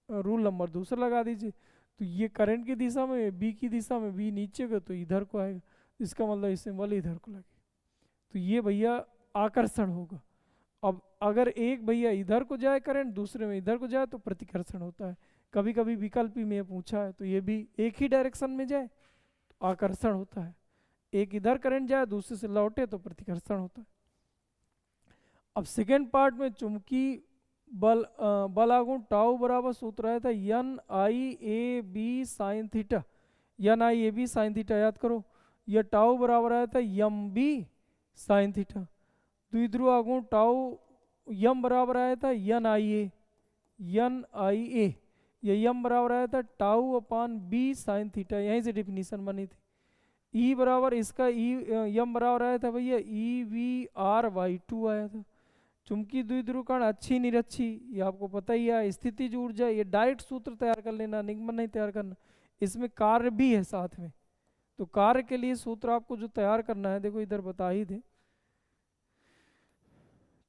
रूल नंबर दूसरा लगा दीजिए, तो ये करंट की दिशा में, बी की दिशा में, बी नीचे को तो इधर को आएगा, इसका मतलब इसमें बल इधर को लगे, तो ये भैया आकर्षण होगा। अब अगर एक भैया इधर को जाए करंट, दूसरे में इधर को जाए तो प्रतिकर्षण होता है। कभी कभी विकल्पी में पूछा है तो ये भी एक ही डायरेक्शन में जाए तो आकर्षण होता है, एक इधर करंट जाए दूसरे से लौटे तो प्रतिकर्षण होता है। अब सेकेंड पार्ट में चुंबकीय बल आघूर्ण टाउ बराबर सूत्र आया था N I A B sine theta, N I A B sine theta याद करो। यह टाउ बराबर आया था एम बी साइन थीटा। द्विध्रुव आघूर्ण टाउ यम बराबर आया था एन आई ए, ये यम बराबर आया था टाउ अपान बी साइन थीटा, यहीं से डिफिनीशन बनी थी। ई बराबर इसका यम बराबर आया था भैया ई वी आर बाई 2 आया था। चुंबकीय द्विध्रुव कण अच्छी निरक्षी, ये आपको पता ही है। स्थितिज ऊर्जा, ये डायरेक्ट सूत्र तैयार कर लेना, निगमन नहीं तैयार करना। इसमें कार्य भी है साथ में, तो कार्य के लिए सूत्र आपको जो तैयार करना है, देखो इधर बता ही दे,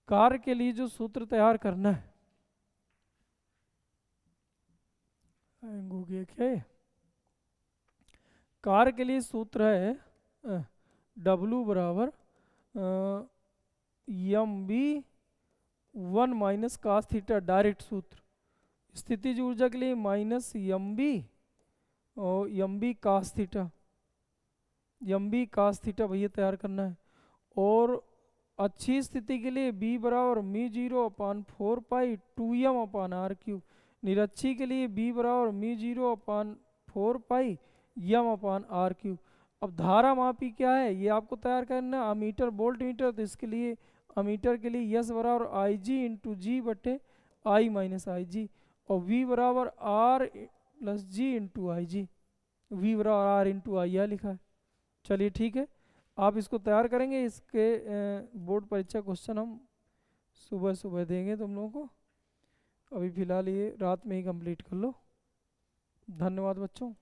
कार्य के लिए जो सूत्र तैयार करना है, हो गया क्या है? कार्य के लिए सूत्र है W बराबर M B 1 minus cos theta, direct सूत्र। स्थितिज ऊर्जा के लिए माइनस एम बी और M B cos theta, M B cos theta भैया तैयार करना है। और अच्छी स्थिति के लिए b बराबर μ0/4 पाई 2m/r³। निरक्षी के लिए b बराबर μ0/4 पाई m/r³। अब धारा मापी क्या है ये आपको तैयार करना है, अमीटर वोल्ट मीटर, तो इसके लिए अमीटर के लिए यस बराबर आई जी इंटू जी बटे आई माइनस आई जी, और v बराबर r plus G into I G, V बराबर आर इंटू आई आर लिखा है। चलिए ठीक है, आप इसको तैयार करेंगे। इसके बोर्ड परीक्षा क्वेश्चन हम सुबह सुबह देंगे तुम लोगों को, अभी फ़िलहाल ये रात में ही कंप्लीट कर लो। धन्यवाद बच्चों।